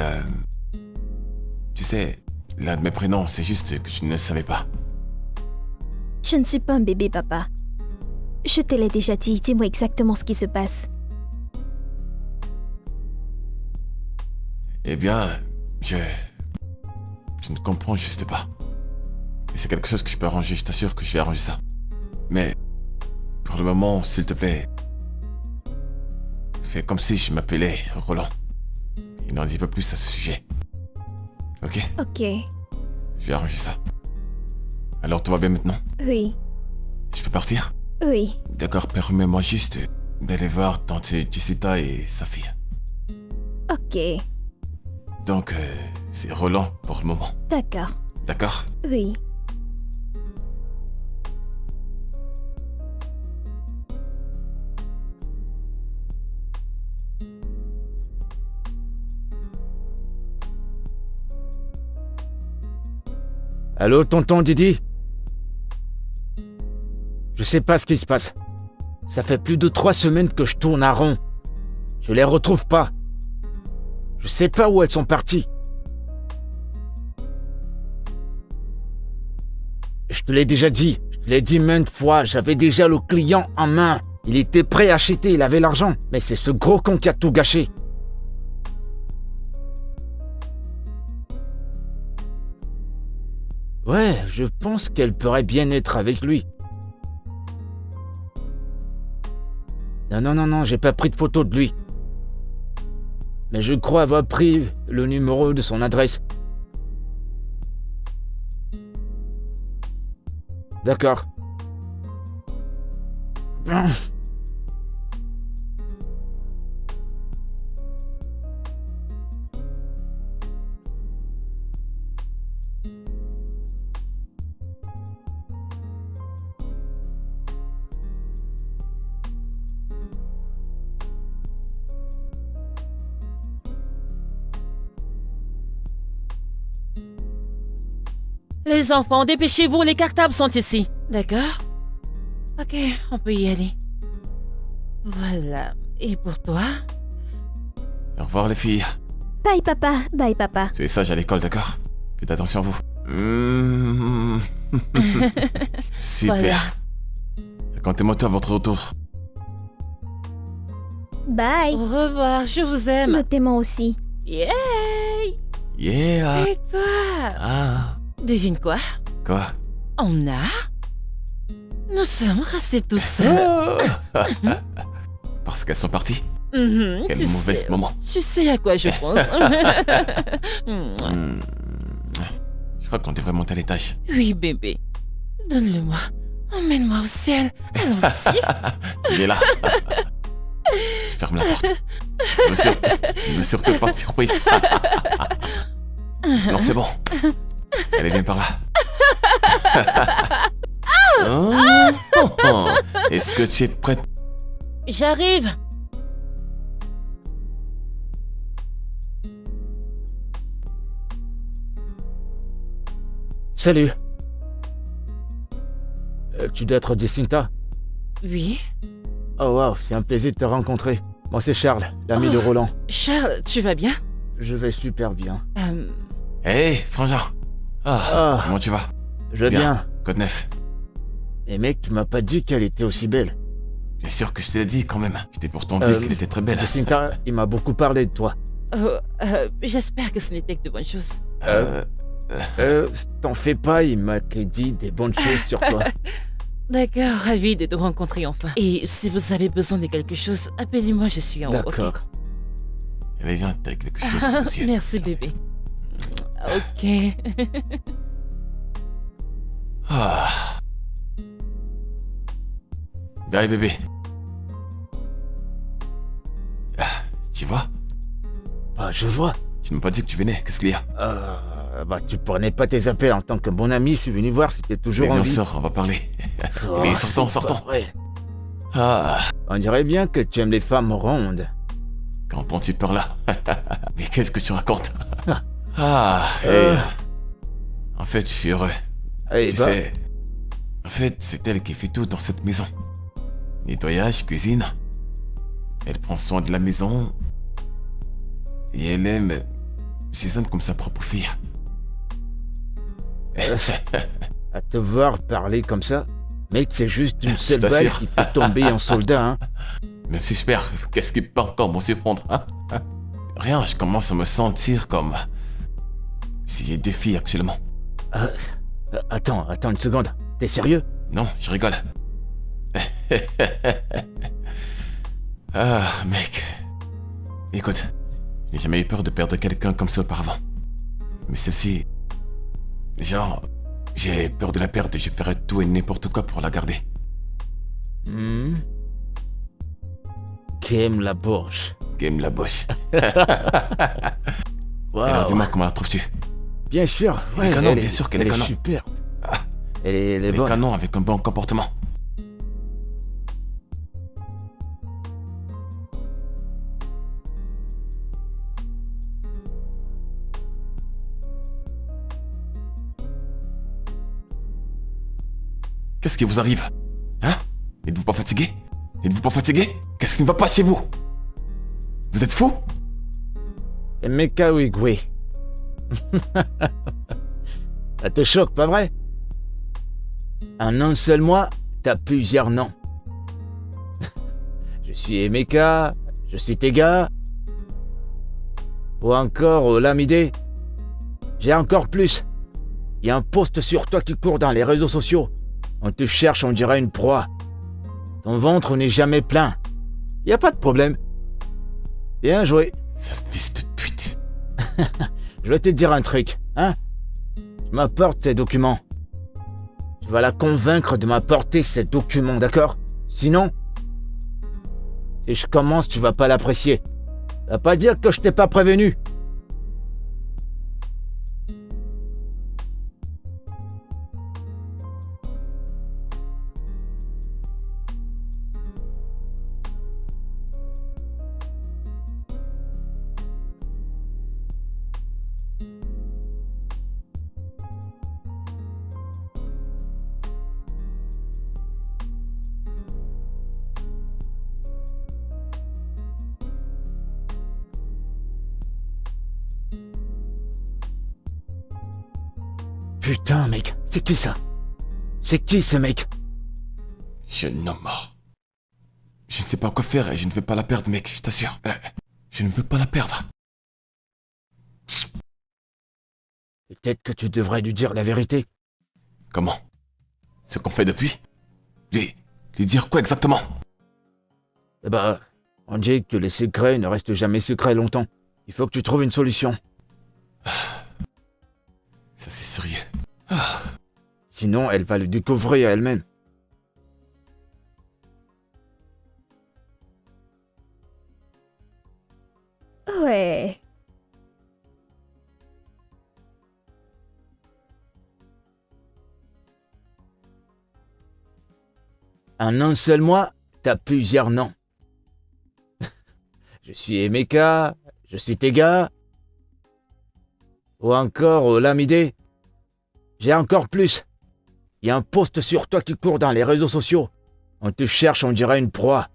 Tu sais, l'un de mes prénoms, c'est juste que tu ne le savais pas. Je ne suis pas un bébé, papa. Je te l'ai déjà dit, dis-moi exactement ce qui se passe. Eh bien, je ne comprends juste pas. Et c'est quelque chose que je peux arranger, je t'assure que je vais arranger ça. Mais, pour le moment, s'il te plaît, fais comme si je m'appelais Roland. Et n'en dis pas plus à ce sujet. Ok? Ok. Je vais arranger ça. Alors, tout va bien maintenant? Oui. Je peux partir? Oui. D'accord, permets-moi juste d'aller voir tante Jessica et sa fille. Ok. Donc, c'est Roland pour le moment. D'accord. D'accord? Oui. Allô, tonton Didi? Je sais pas ce qui se passe. Ça fait plus de 3 semaines que je tourne à rond. Je les retrouve pas. Je sais pas où elles sont parties. Je te l'ai déjà dit. Je te l'ai dit maintes fois. J'avais déjà le client en main. Il était prêt à acheter. Il avait l'argent. Mais c'est ce gros con qui a tout gâché. Ouais, je pense qu'elle pourrait bien être avec lui. Non, j'ai pas pris de photo de lui. Mais je crois avoir pris le numéro de son adresse. D'accord. Les enfants, dépêchez-vous, les cartables sont ici. D'accord? Ok, on peut y aller. Voilà. Et pour toi? Au revoir les filles. Bye, papa. Bye, papa. Soyez sages à l'école, d'accord? Faites attention à vous. Super. Voilà. Racontez-moi tout à votre retour. Bye. Au revoir, je vous aime. Me t'aimons aussi. Yay! Yeah. Et toi? Ah. Devine quoi? Quoi? On a? Nous sommes restés tous seuls. Parce qu'elles sont parties. Tu Quel mauvais sais, moment. Tu sais à quoi je pense. Je crois qu'on devrait monter à l'étage. Oui, bébé. Donne-le-moi. Emmène-moi au ciel. Allons-y. Il est là. Je ferme la porte. Je veux surtout pas de surprise. Non, c'est bon. Elle est bien par là. Oh. Est-ce que tu es prête? J'arrive. Salut. Tu dois être Jacinta? Oui. Oh wow, c'est un plaisir de te rencontrer. Moi c'est Charles, l'ami de Roland. Charles, tu vas bien? Je vais super bien. Hé, frangin. Ah. Comment tu vas? Je vais bien. Code 9. Et mec, tu m'as pas dit qu'elle était aussi belle. Bien sûr que je te l'ai dit quand même. Je t'ai pourtant dit qu'elle était très belle. Jacinta, il m'a beaucoup parlé de toi. J'espère que ce n'était que de bonnes choses. T'en fais pas, il m'a que dit des bonnes choses sur toi. D'accord, ravi de te rencontrer enfin. Et si vous avez besoin de quelque chose, appelez-moi, je suis en haut. D'accord. Ok. Allez, viens, t'as quelque chose aussi. Merci bébé. Ok. Ah. Bye bébé. Ah, tu vois? Ah, je vois. Tu ne m'as pas dit que tu venais, qu'est-ce qu'il y a? Tu prenais pas tes appels en tant que bon ami, je suis venu voir si t'es toujours Mais en viens, vie. sors, on va parler. Oh, Allez, sortons, c'est pas sortons. vrai. Ah, On dirait bien que tu aimes les femmes rondes. qu'entends tu par là? Mais qu'est-ce que tu racontes? Euh. En fait, je suis heureux. Eh Tu ben, sais, en fait, c'est elle qui fait tout dans cette maison. Nettoyage, cuisine. Elle prend soin de la maison. Et elle aime Suzanne comme sa propre fille. à te voir parler comme ça, mec, c'est juste une seule Je balle t'assure. qui peut tomber en soldat, hein. Même si je perds, qu'est-ce qui peut encore m'en surprendre, hein? Rien, je commence à me sentir comme si j'ai 2 filles actuellement. Attends une seconde. T'es sérieux? Non, je rigole. Ah, mec. Écoute, j'ai jamais eu peur de perdre quelqu'un comme ça auparavant. Mais celle-ci... Genre, j'ai peur de la perdre et je ferais tout et n'importe quoi pour la garder. Game la bourge. Game la boche. Waouh. Alors dis-moi comment la trouves-tu? Bien sûr. Elle est canon, bien sûr qu'elle est canon. Super. Ah. Elle est Elle est bonne. canon avec un bon comportement. Qu'est-ce qui vous arrive? Hein? N'êtes-vous pas fatigué? N'êtes-vous pas fatigué? Qu'est-ce qui ne va pas chez vous? Vous êtes fou? Emeka Wigwe. Ça te choque, pas vrai? En un seul mois, t'as plusieurs noms. Je suis Emeka, je suis Tega. Ou encore Olamide. J'ai encore plus. Il y a un post sur toi qui court dans les réseaux sociaux. On te cherche, on dirait une proie. Ton ventre n'est jamais plein. Y a pas de problème. Bien joué. Sale fils de pute. Je vais te dire un truc, hein? Tu m'apportes ces documents. Tu vas la convaincre de m'apporter ces documents, d'accord? Sinon, si je commence, tu vas pas l'apprécier. Ça va pas dire que je t'ai pas prévenu. Putain, mec, c'est qui ça? C'est qui ce mec? Jeune homme mort. Je ne sais pas quoi faire et je ne veux pas la perdre, mec, je t'assure. Je ne veux pas la perdre. Peut-être que tu devrais lui dire la vérité. Comment? Ce qu'on fait depuis? Lui dire quoi exactement? Eh ben, on dit que les secrets ne restent jamais secrets longtemps. Il faut que tu trouves une solution. Ça c'est sérieux. Sinon, elle va le découvrir elle-même. Ouais. En un seul mois, t'as plusieurs noms. Je suis Emeka, je suis Tega. Ou encore Olamide. J'ai encore plus. Il y a un post sur toi qui court dans les réseaux sociaux. On te cherche, on dirait une proie.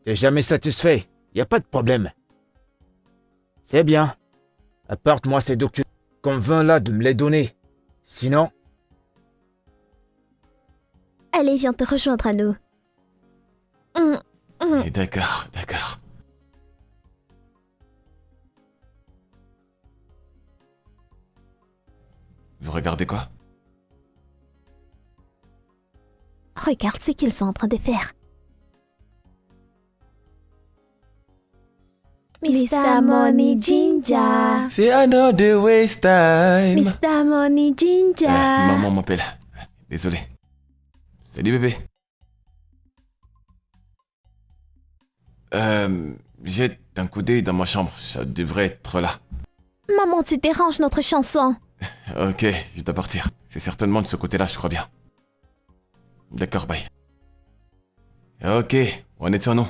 T'es jamais satisfait. Y a pas de problème. C'est bien. Apporte-moi ces documents. Convainc-la de me les donner. Sinon, Allez, viens te rejoindre à nous. Et d'accord. Vous regardez quoi? Regarde ce qu'ils sont en train de faire. Mr. Money Ginger. C'est another waste time. Mr. Money Ginger. Maman m'appelle. Désolé. Salut bébé. Jette un coup d'œil dans ma chambre, ça devrait être là. Maman, tu déranges notre chanson. Ok, je dois partir. C'est certainement de ce côté-là, je crois bien. D'accord, bye. Ok, on est sur nous.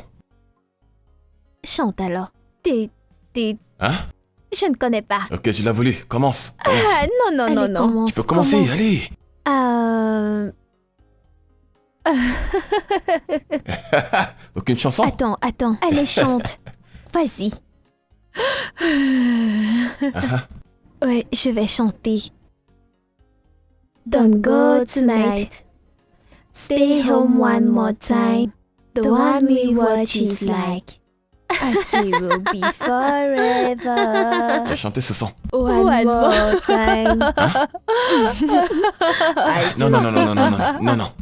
Chante alors. Hein? Je ne connais pas. Ok, je l'ai voulu. Commence. Commence. Ah, non, non. Tu peux commencer, allez. Aucune chanson? Attends. Allez, chante. Vas-y. Ouais, je vais chanter. Don't go tonight. Stay home one more time. The one we watch is like. As we will be forever. Tu as chanté ce son. One more time. Non.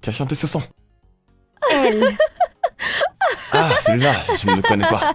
Tu as chanté ce son. Elle. Ah, celui-là, je ne le connais pas.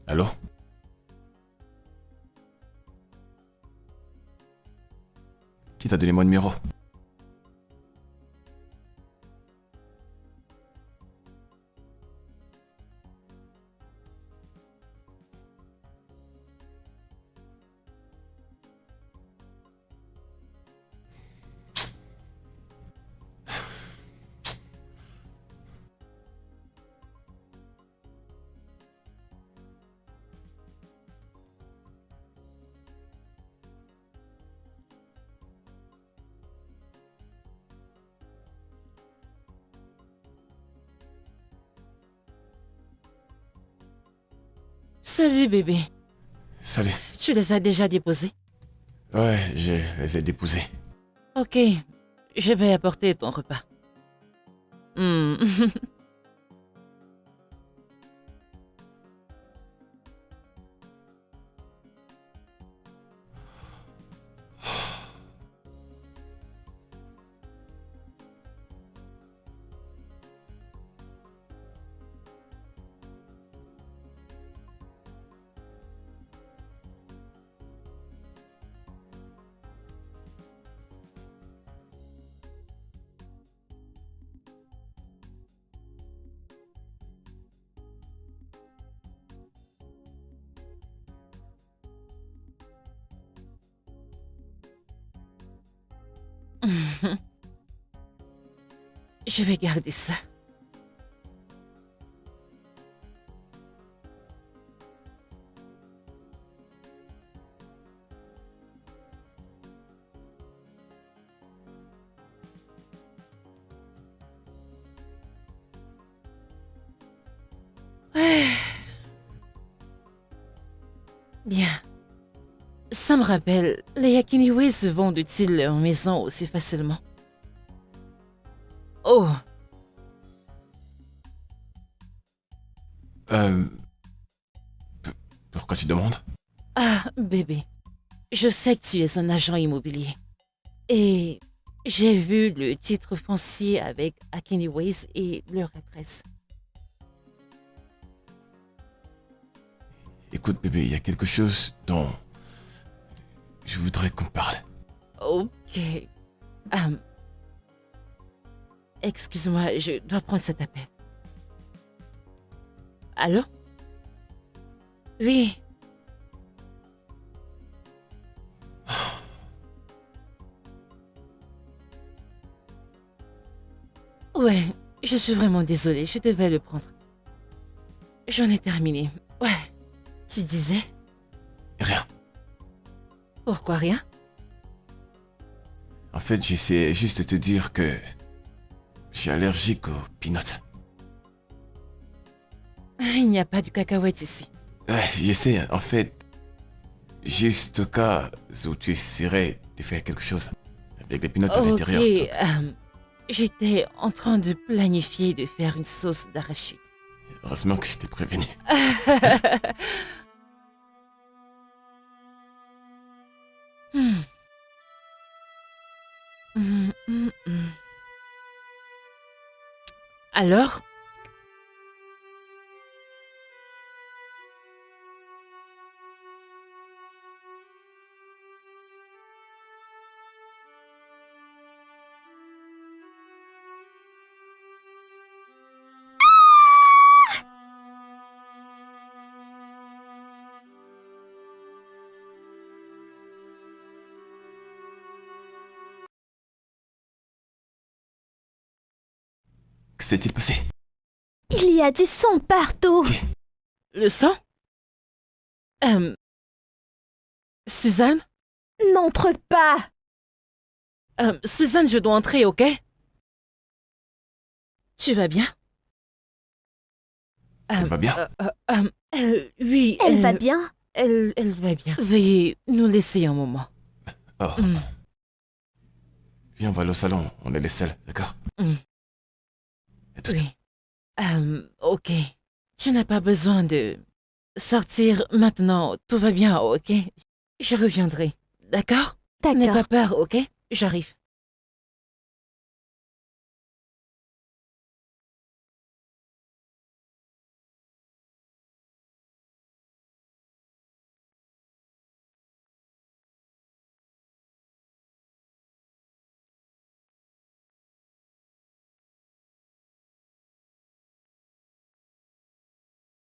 Allô? Qui t'a donné mon numéro? Salut bébé. Salut. Tu les as déjà déposés? Ouais, je les ai déposés. Ok, je vais apporter ton repas. Hmm. Je vais garder ça. Ouais, Bien. Ça me rappelle, les Yakiniway se vendent-ils leur maison aussi facilement? Oh, Euh... Pourquoi tu demandes? ah, bébé. Je sais que tu es un agent immobilier. Et j'ai vu le titre foncier avec Akiniways et leur adresse. Écoute, bébé, il y a quelque chose dont je voudrais qu'on parle. Ok. Hum, Excuse-moi, je dois prendre cet appel. Allô? Oui. Ouais, je suis vraiment désolée, je devais le prendre. J'en ai terminé. Ouais. Tu disais? Rien. Pourquoi rien? En fait, j'essaie juste de te dire que je suis allergique aux peanuts. Il n'y a pas de cacahuètes ici. Ouais, j'essaie, en fait, juste au cas où tu essaierais de faire quelque chose avec des peanuts à Ok, l'intérieur. j'étais en train de planifier de faire une sauce d'arachide. Heureusement que je t'ai prévenu. Hmm. Hmm. Alors? Que s'est-il passé? Il y a du sang partout. Le sang? Suzanne? N'entre pas. Suzanne, je dois entrer, ok? Tu vas bien? Elle va bien? Oui, Elle va bien. Elle va bien. Veuillez nous laisser un moment. Oh. Hmm. Viens, on va aller au salon, on est les seuls, d'accord? Hmm. À toutes. Oui. Ok. Tu n'as pas besoin de sortir maintenant. Tout va bien, ok? Je reviendrai. D'accord? N'aie pas D'accord. peur, ok? J'arrive.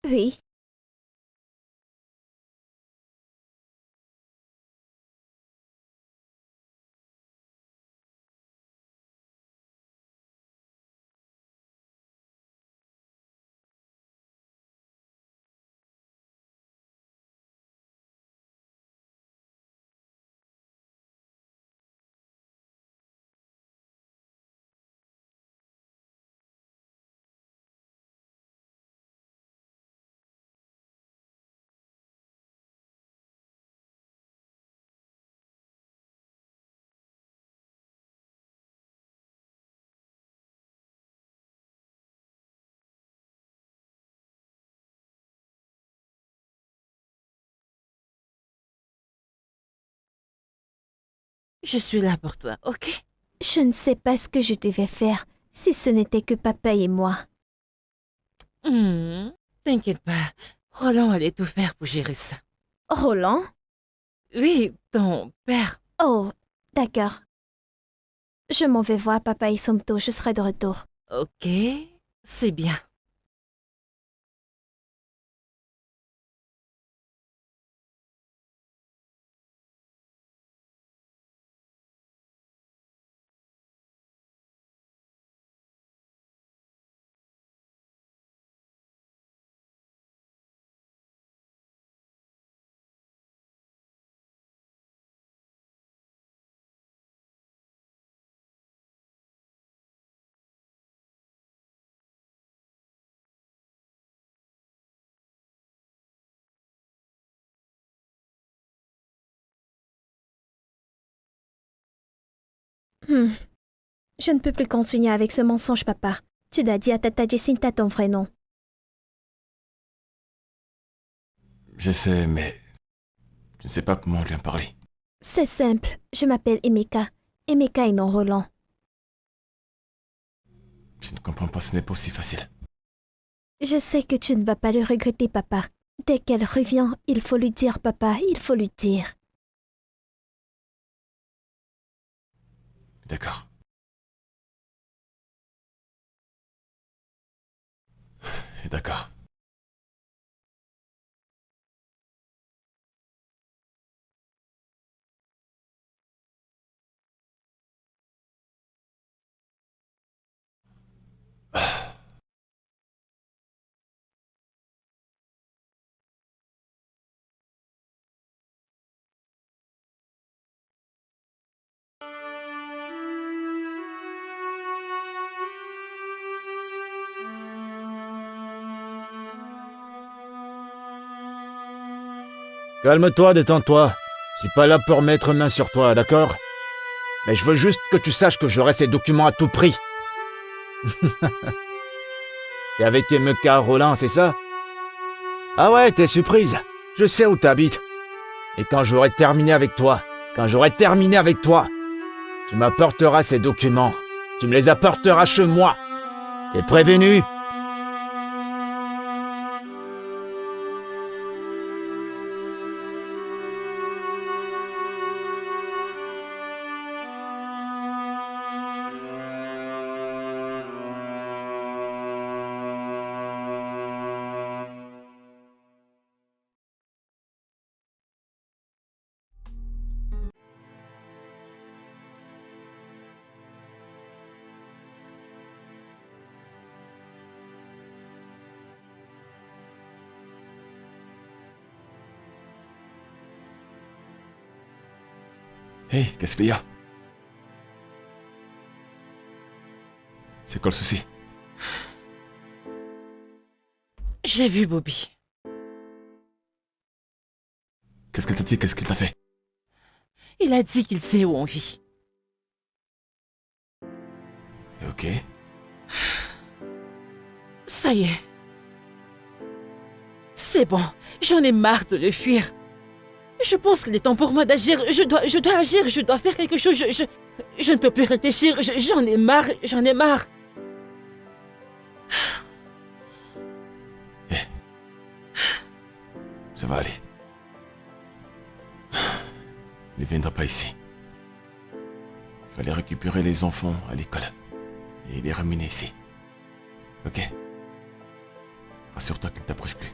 Oui. Je suis là pour toi, ok? Je ne sais pas ce que je devais faire si ce n'était que papa et moi. T'inquiète pas. Roland allait tout faire pour gérer ça. Roland? Oui, ton père. Oh, d'accord. Je m'en vais voir papa et Somto, je serai de retour. Ok, c'est bien. Je ne peux plus continuer avec ce mensonge, papa. Tu dois dire à Tata Jacinta ton vrai nom. Je sais, mais je ne sais pas comment lui en parler. C'est simple. Je m'appelle Emeka. Emeka et non Roland. Je ne comprends pas, ce n'est pas aussi facile. Je sais que tu ne vas pas le regretter, papa. Dès qu'elle revient, il faut lui dire, papa, il faut lui dire. D'accord. D'accord. Calme-toi, détends-toi. Je suis pas là pour mettre main sur toi, d'accord? Mais je veux juste que tu saches que j'aurai ces documents à tout prix. T'es avec Emeka Roland, c'est ça? Ah ouais, t'es surprise. Je sais où t'habites. Et quand j'aurai terminé avec toi, tu m'apporteras ces documents. Tu me les apporteras chez moi. T'es prévenu? Hey, qu'est-ce qu'il y a? C'est quoi le souci? J'ai vu Bobby. Qu'est-ce qu'il t'a dit? Qu'est-ce qu'il t'a fait? Il a dit qu'il sait où on vit. Ok. Ça y est. C'est bon, j'en ai marre de le fuir. Je pense qu'il est temps pour moi d'agir. Je dois agir, je dois faire quelque chose. Je ne peux plus réfléchir. J'en ai marre, j'en ai marre. Ça va aller. Il ne viendra pas ici. Il fallait récupérer les enfants à l'école et les ramener ici. Ok? Rassure-toi qu'il ne t'approche plus.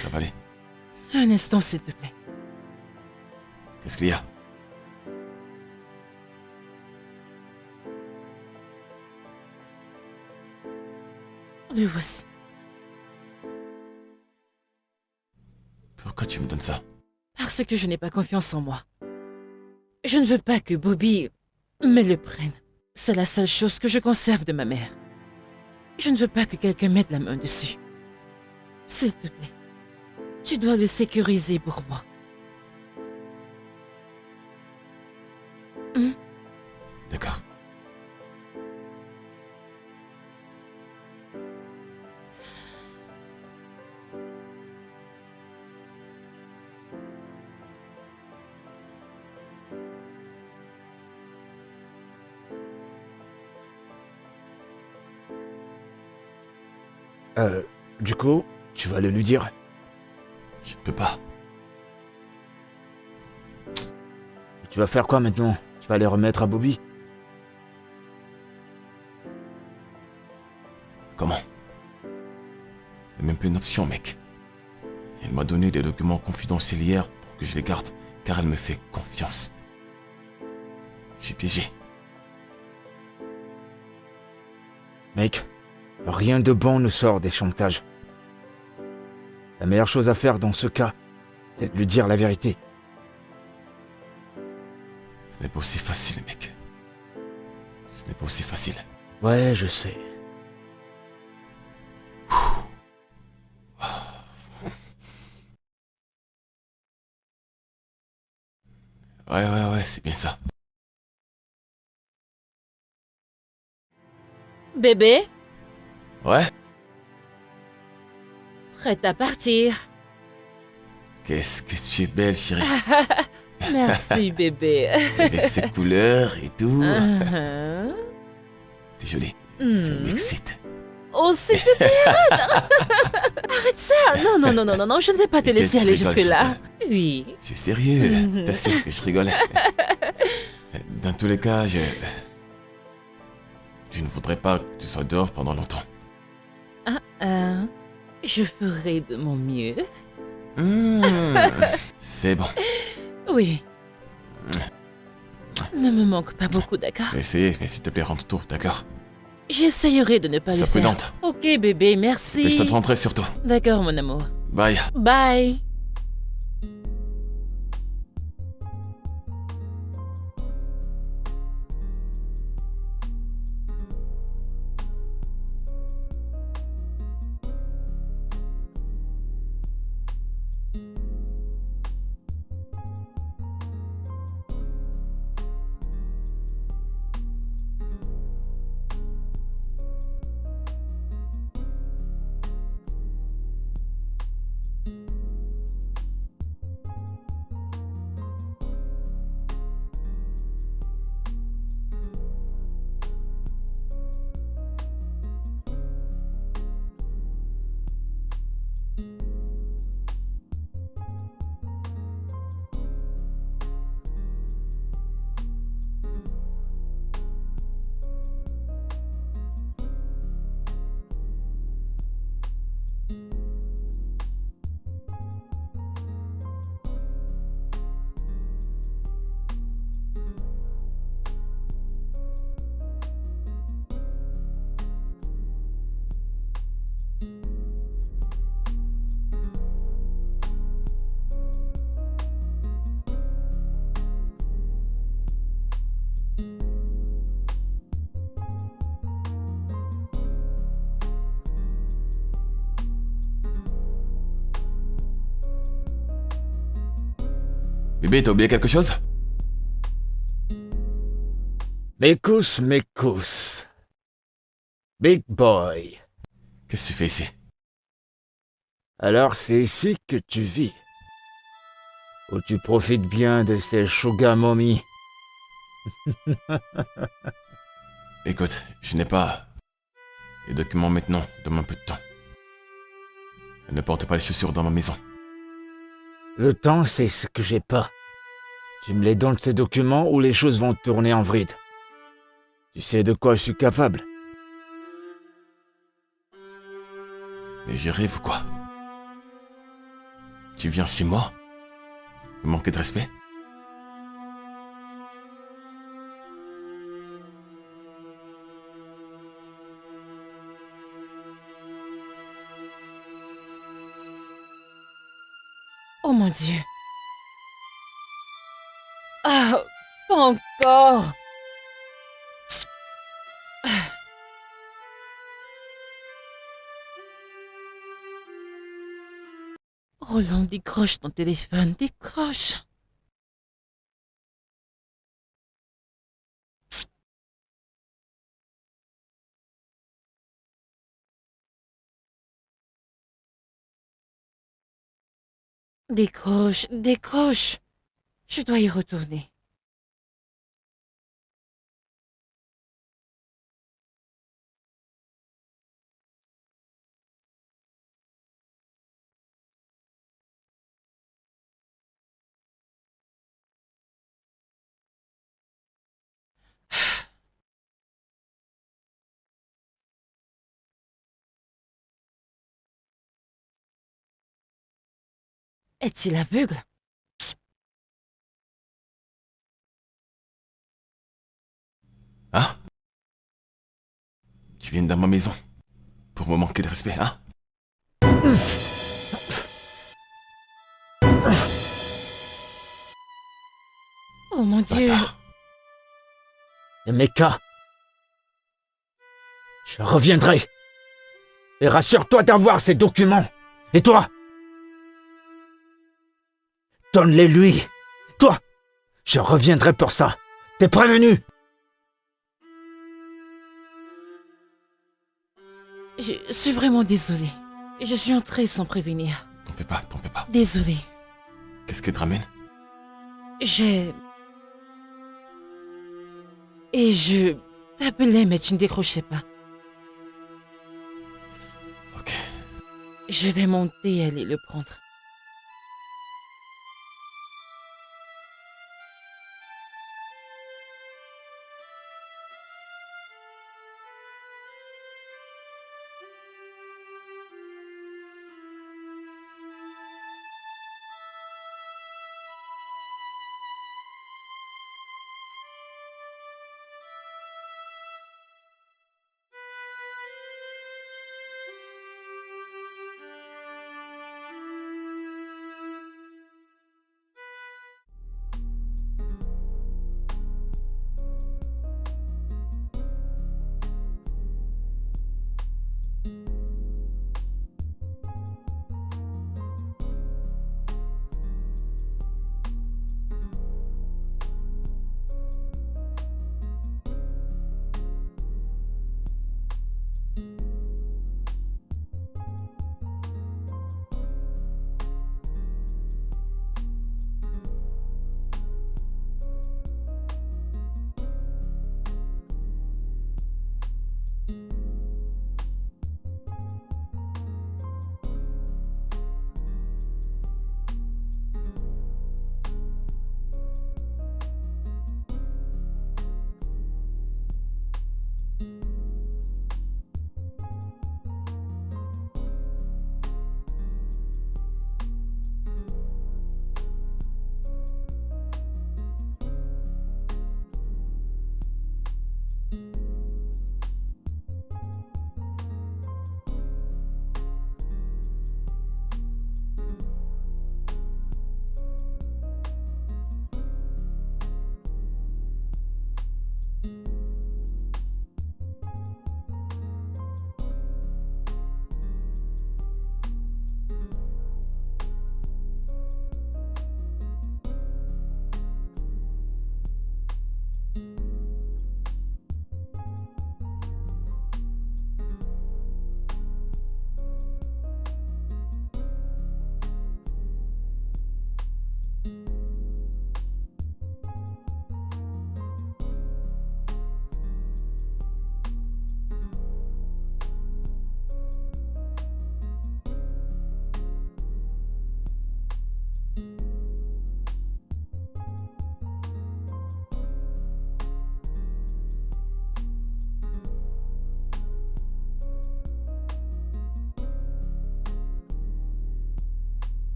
Ça va aller. Un instant, s'il te plaît. Qu'est-ce qu'il y a? Le voici. Pourquoi tu me donnes ça? Parce que je n'ai pas confiance en moi. Je ne veux pas que Bobby me le prenne. C'est la seule chose que je conserve de ma mère. Je ne veux pas que quelqu'un mette la main dessus. S'il te plaît, tu dois le sécuriser pour moi. D'accord. Du coup, tu vas le lui dire. Je ne peux pas. Tu vas faire quoi maintenant? Tu vas les remettre à Bobby? Comment? C'est même pas une option, mec. Elle m'a donné des documents confidentiels hier pour que je les garde, car elle me fait confiance. Je suis piégé. Mec, rien de bon ne sort des chantages. La meilleure chose à faire dans ce cas, c'est de lui dire la vérité. Ce n'est pas aussi facile, mec. Ce n'est pas aussi facile. Ouais, je sais. Ouais, c'est bien ça. Bébé, Ouais? prête à partir. Qu'est-ce que tu es belle, chérie. Merci, bébé. Avec ses couleurs et tout. Uh-huh. T'es jolie. Ça Mhm. m'excite. Oh, c'est bébé, arrête ça. Non, je ne vais pas te T'inquiète, laisser je aller rigole, jusque-là. je Oui. Je suis sérieux, Mhm. je t'assure que je rigole. Dans tous les cas, je ne voudrais pas que tu sois dehors pendant longtemps. Je ferai de mon mieux. C'est bon. Oui. Ne me manque pas beaucoup, d'accord? Je vais essayer, mais s'il te plaît, rentre tôt, d'accord? J'essayerai de ne pas le Sois faire. prudente. Ok, bébé, merci. Et je te rentrer surtout. D'accord, mon amour. Bye. Bye. Bébé, t'as oublié quelque chose? Mécous. Big boy. Qu'est-ce que tu fais ici? Alors c'est ici que tu vis. Où tu profites bien de ces sugar mommy. Écoute, je n'ai pas les documents maintenant, donne-moi un peu de temps. Ne porte pas les chaussures dans ma maison. Le temps, c'est ce que j'ai pas. Tu me les donnes ces documents ou les choses vont tourner en vrille. Tu sais de quoi je suis capable. Mais je rêve ou quoi? Tu viens chez moi? Me manquer de respect? Oh mon Dieu. Ah, pas encore. Roland, décroche ton téléphone, décroche. Décroche. Je dois y retourner. Est-il aveugle? Hein? Tu viens dans ma maison pour me manquer de respect, hein? Oh mon Dieu. Bâtard. Emeka, je reviendrai. Et rassure-toi d'avoir ces documents. Et toi? Donne-les lui. Toi, Je reviendrai pour ça. T'es prévenu? Je suis vraiment désolée. Je suis entrée sans prévenir. T'en fais pas, t'en fais pas. Désolée. Qu'est-ce qui te ramène? Et je t'appelais, mais tu ne décrochais pas. Ok. Je vais monter et aller le prendre.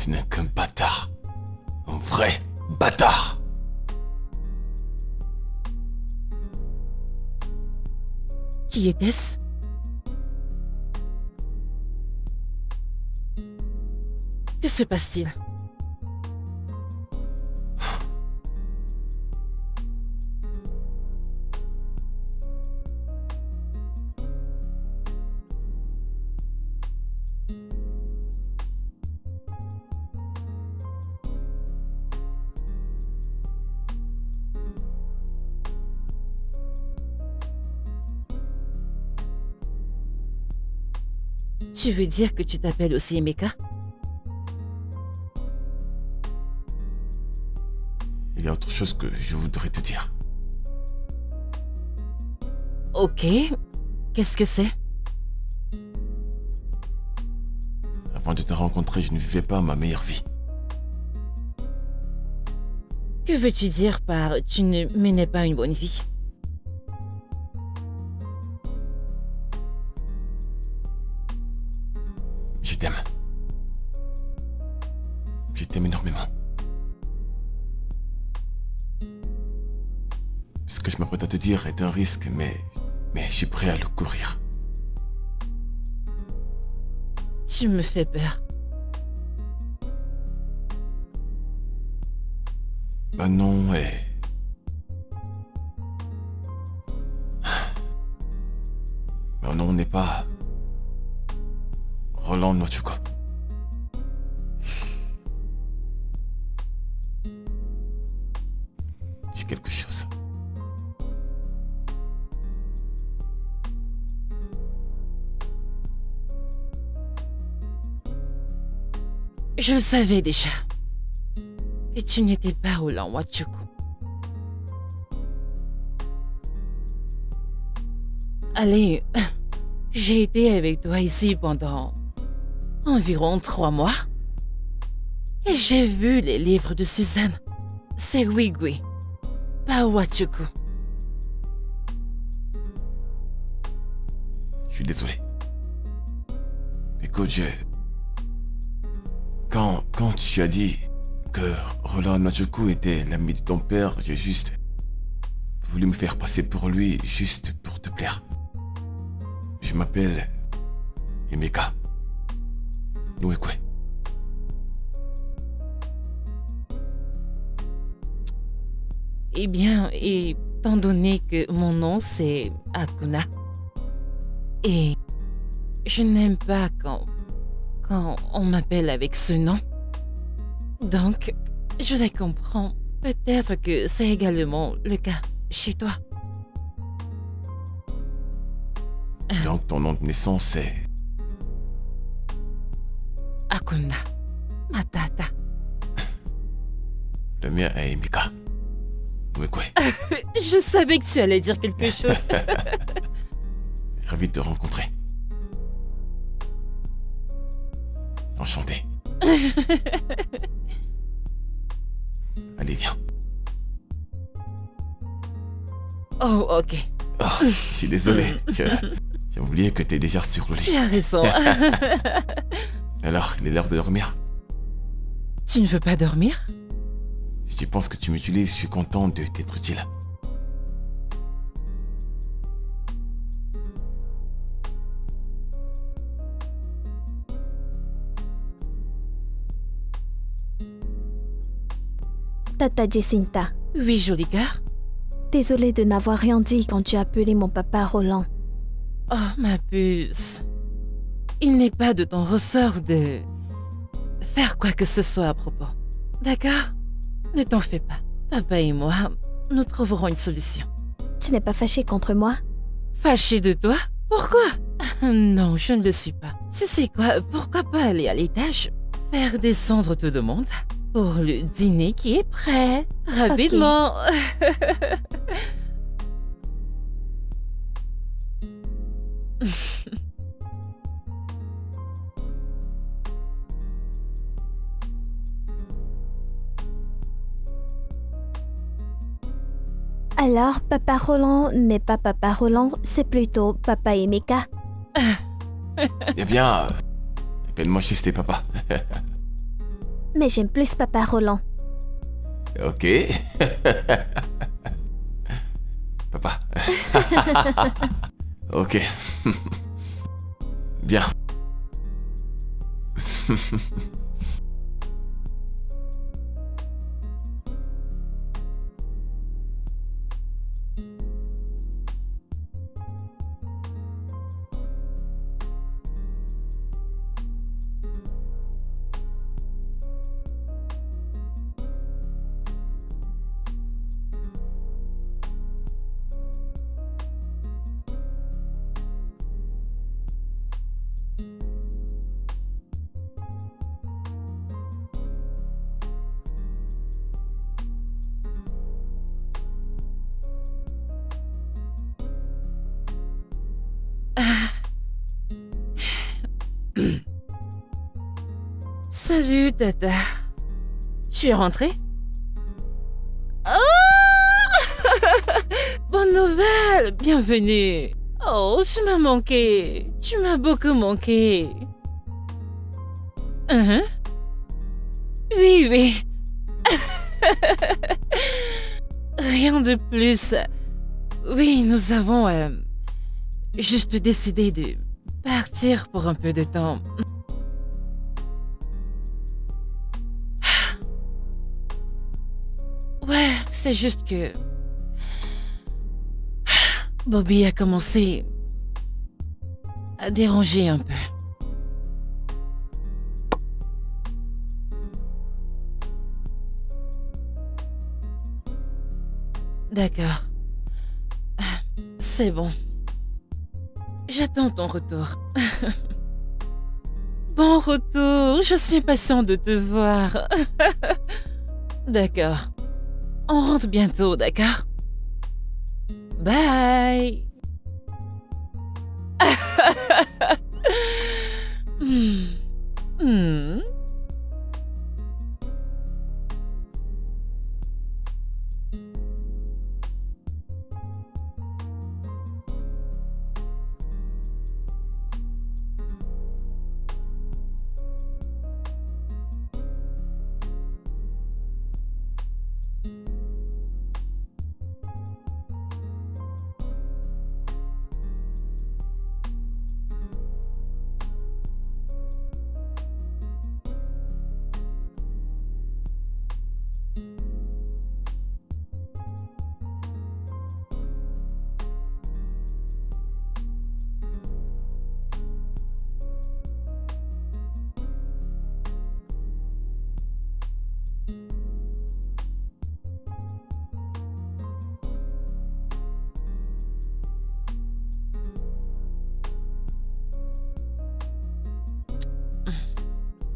Tu n'es qu'un bâtard. Un vrai bâtard. Qui était-ce? Que se passe-t-il? Tu veux dire que tu t'appelles aussi Emeka? Il y a autre chose que je voudrais te dire. Ok. Qu'est-ce que c'est? Avant de te rencontrer, je ne vivais pas ma meilleure vie. Que veux-tu dire par tu ne menais pas une bonne vie? Je t'aime. Je t'aime énormément. Ce que je m'apprête à te dire est un risque, mais je suis prêt à le courir. Tu me fais peur. Manon est... Manon n'est pas... Roland Nochuko. Je le savais déjà. Que tu n'étais pas Roland Wachuku. Allez, j'ai été avec toi ici pendant environ 3 mois. Et j'ai vu les livres de Suzanne. C'est Wigwe, pas Wachuku. Je suis désolé. Écoute, Quand tu as dit que Roland Wachuku était l'ami de ton père, j'ai juste voulu me faire passer pour lui, juste pour te plaire. Je m'appelle Emeka Nwekwe. Eh bien, étant donné que mon nom c'est Akuna, et je n'aime pas quand on m'appelle avec ce nom. Donc, je les comprends. Peut-être que c'est également le cas chez toi. Donc ton nom de naissance c'est... Akuna Matata. Le mien est Emeka Nwekwe. Je savais que tu allais dire quelque chose. Ravi de te rencontrer. Enchanté. Allez, viens. Oh, ok. Oh, je suis désolé. J'ai oublié que t'es déjà sur le Tu lit. as raison. Alors, il est l'heure de dormir. Tu ne veux pas dormir? Si tu penses que tu m'utilises, je suis content de t'être utile. Tata Jacinta, Oui, joli cœur. désolée de n'avoir rien dit quand tu as appelé mon papa Roland. Oh, ma puce. Il n'est pas de ton ressort de faire quoi que ce soit à propos. D'accord? Ne t'en fais pas. Papa et moi, nous trouverons une solution. Tu n'es pas fâché contre moi? Fâché de toi? Pourquoi? Non, je ne le suis pas. Tu sais quoi? Pourquoi pas aller à l'étage? Faire descendre tout le monde pour le dîner qui est prêt. Rapidement. Alors, papa Roland n'est pas papa Roland, c'est plutôt papa Emeka. Eh bien, appelle-moi juste tes papa. Mais j'aime plus papa Roland. Ok. Papa. Ok. Bien. Salut, Tata. Tu es rentrée? Oh! Bonne nouvelle! Bienvenue! Oh, tu m'as manqué. Tu m'as beaucoup manqué. Oui, oui. Rien de plus. Oui, nous avons juste décidé de partir pour un peu de temps. Ouais, c'est juste que Bobby a commencé à déranger un peu. D'accord. C'est bon. J'attends ton retour. Bon retour, je suis impatient de te voir. D'accord. On rentre bientôt, d'accord? Bye. Hmm. Hmm.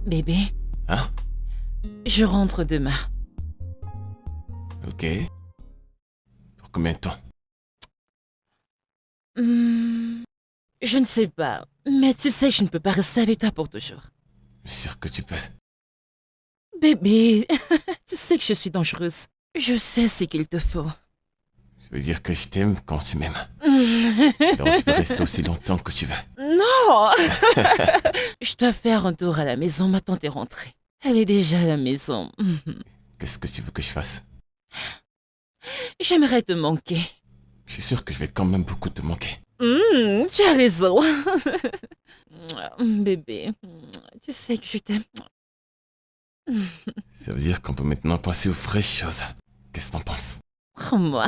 Bébé, Hein? je rentre demain. Ok. Pour combien de temps? Je ne sais pas, mais tu sais que je ne peux pas rester avec toi pour toujours. Sûr que tu peux. Bébé, tu sais que je suis dangereuse. Je sais ce qu'il te faut. Ça veut dire que je t'aime quand tu m'aimes. Donc tu peux rester aussi longtemps que tu veux. Non. Je dois faire un tour à la maison, ma tante est rentrée. Elle est déjà à la maison. Qu'est-ce que tu veux que je fasse? J'aimerais te manquer. Je suis sûr que je vais quand même beaucoup te manquer. Tu as raison. Bébé, tu sais que je t'aime. Ça veut dire qu'on peut maintenant passer aux vraies choses. Qu'est-ce que t'en penses? Oh, moi.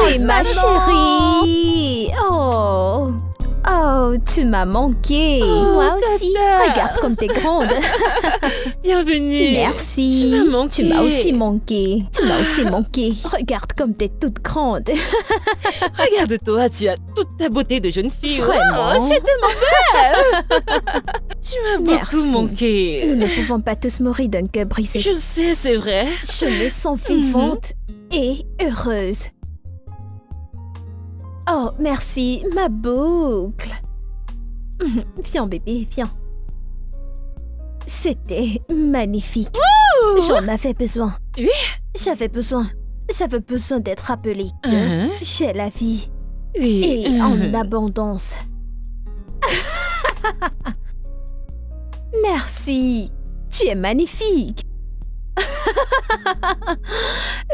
Oui, ma chérie. Oh. Oh, tu m'as manqué. Oh, Moi aussi. Tata. Regarde comme t'es grande. Bienvenue. Merci. Tu m'as manqué. Tu m'as aussi manqué. Tu m'as aussi manqué. Regarde comme t'es toute grande. Regarde-toi, tu as toute ta beauté de jeune fille. Vraiment? Oh, je suis tellement belle. Tu m'as Merci. beaucoup manqué. Nous ne pouvons pas tous mourir d'un cœur brisé. Je sais, c'est vrai. Je me sens vivante et heureuse. Oh, merci, ma boucle. Viens, bébé, viens. C'était magnifique. J'en avais besoin. Oui? J'avais besoin d'être rappelée que Hein? j'ai la vie Oui. et en abondance. Merci. Tu es magnifique.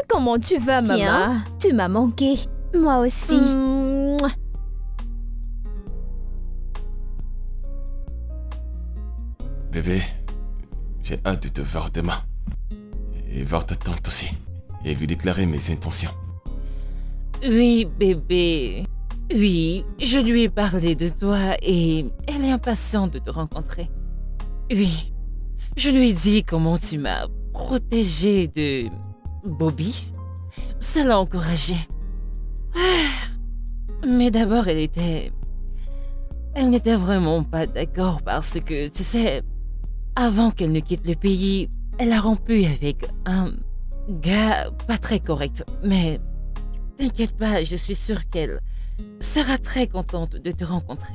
Comment tu vas, maman? Tiens. Tu m'as manqué. Moi aussi. Mouah. Bébé, j'ai hâte de te voir demain. Et voir ta tante aussi. Et lui déclarer mes intentions. Oui, bébé. Oui, je lui ai parlé de toi et elle est impatiente de te rencontrer. Oui, je lui ai dit comment tu m'as protégée de Bobby. Ça l'a encouragée. Mais d'abord, elle n'était vraiment pas d'accord parce que, tu sais, avant qu'elle ne quitte le pays, elle a rompu avec un gars pas très correct. Mais t'inquiète pas, je suis sûre qu'elle sera très contente de te rencontrer.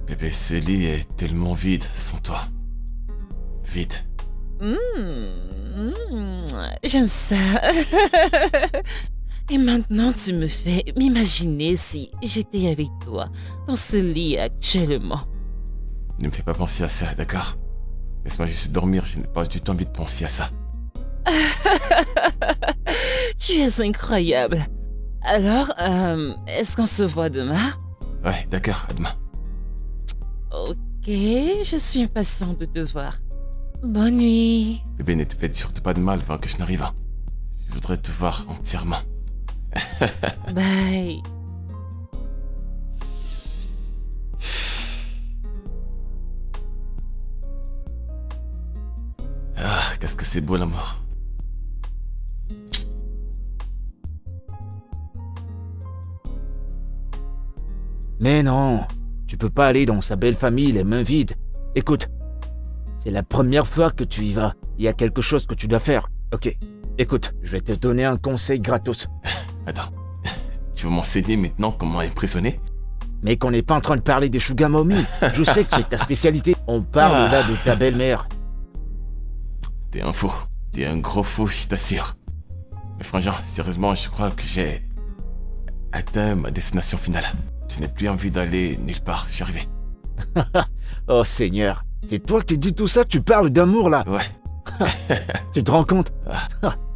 Bébé, ce lit est tellement vide sans toi. Vide. J'aime ça. Et maintenant, tu me fais m'imaginer si j'étais avec toi dans ce lit actuellement. Ne me fais pas penser à ça, d'accord? Laisse-moi juste dormir, je n'ai pas du tout envie de penser à ça. Tu es incroyable. Alors, est-ce qu'on se voit demain? Ouais, d'accord, à demain. Ok, je suis impatiente de te voir. Bonne nuit. Bébé, ne te fais surtout pas de mal avant que je n'arrive. Je voudrais te voir entièrement. Bye. qu'est-ce que c'est beau l'amour. Mais non, tu peux pas aller dans sa belle famille les mains vides. Écoute, c'est la première fois que tu y vas. Il y a quelque chose que tu dois faire. Ok, écoute, je vais te donner un conseil gratos. Attends, tu veux m'enseigner maintenant comment impressionner? Mais qu'on n'est pas en train de parler des sugar mommy. Je sais que c'est ta spécialité. On parle là de ta belle-mère. T'es un faux. T'es un gros faux, je t'assure. Mais frangin, sérieusement, je crois que j'ai atteint ma destination finale. Je n'ai plus envie d'aller nulle part, je suis arrivé. Oh Seigneur, c'est toi qui dis tout ça, tu parles d'amour là. Ouais, Tu te rends compte?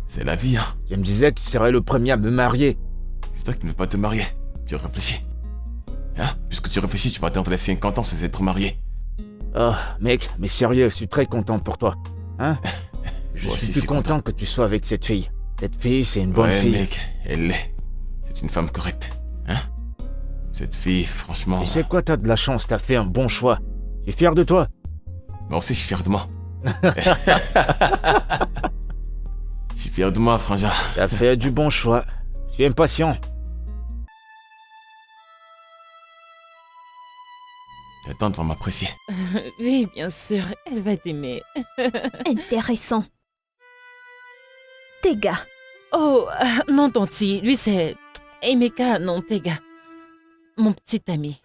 c'est la vie, hein. Je me disais que tu serais le premier à me marier. C'est toi qui ne veux pas te marier. Tu réfléchis. Hein? Puisque tu réfléchis, tu vas attendre les 50 ans sans être marié. Oh mec, mais sérieux, je suis très content pour toi. Hein? Je Moi suis aussi, plus je suis content que tu sois avec cette fille. Cette fille, c'est une bonne Ouais, fille. mec, elle l'est. C'est une femme correcte. Hein? Cette fille, franchement... Tu sais quoi, t'as de la chance, t'as fait un bon choix. Je suis fier de toi. Moi aussi, je suis fier de moi. Je suis fier de moi, frangin. T'as fait du bon choix. Je suis impatient. J'attends de voir m'apprécier. Oui, bien sûr, elle va t'aimer. Intéressant. Tega. Oh, non, Tonti, lui c'est Emeka, non, Tega. Mon petit ami,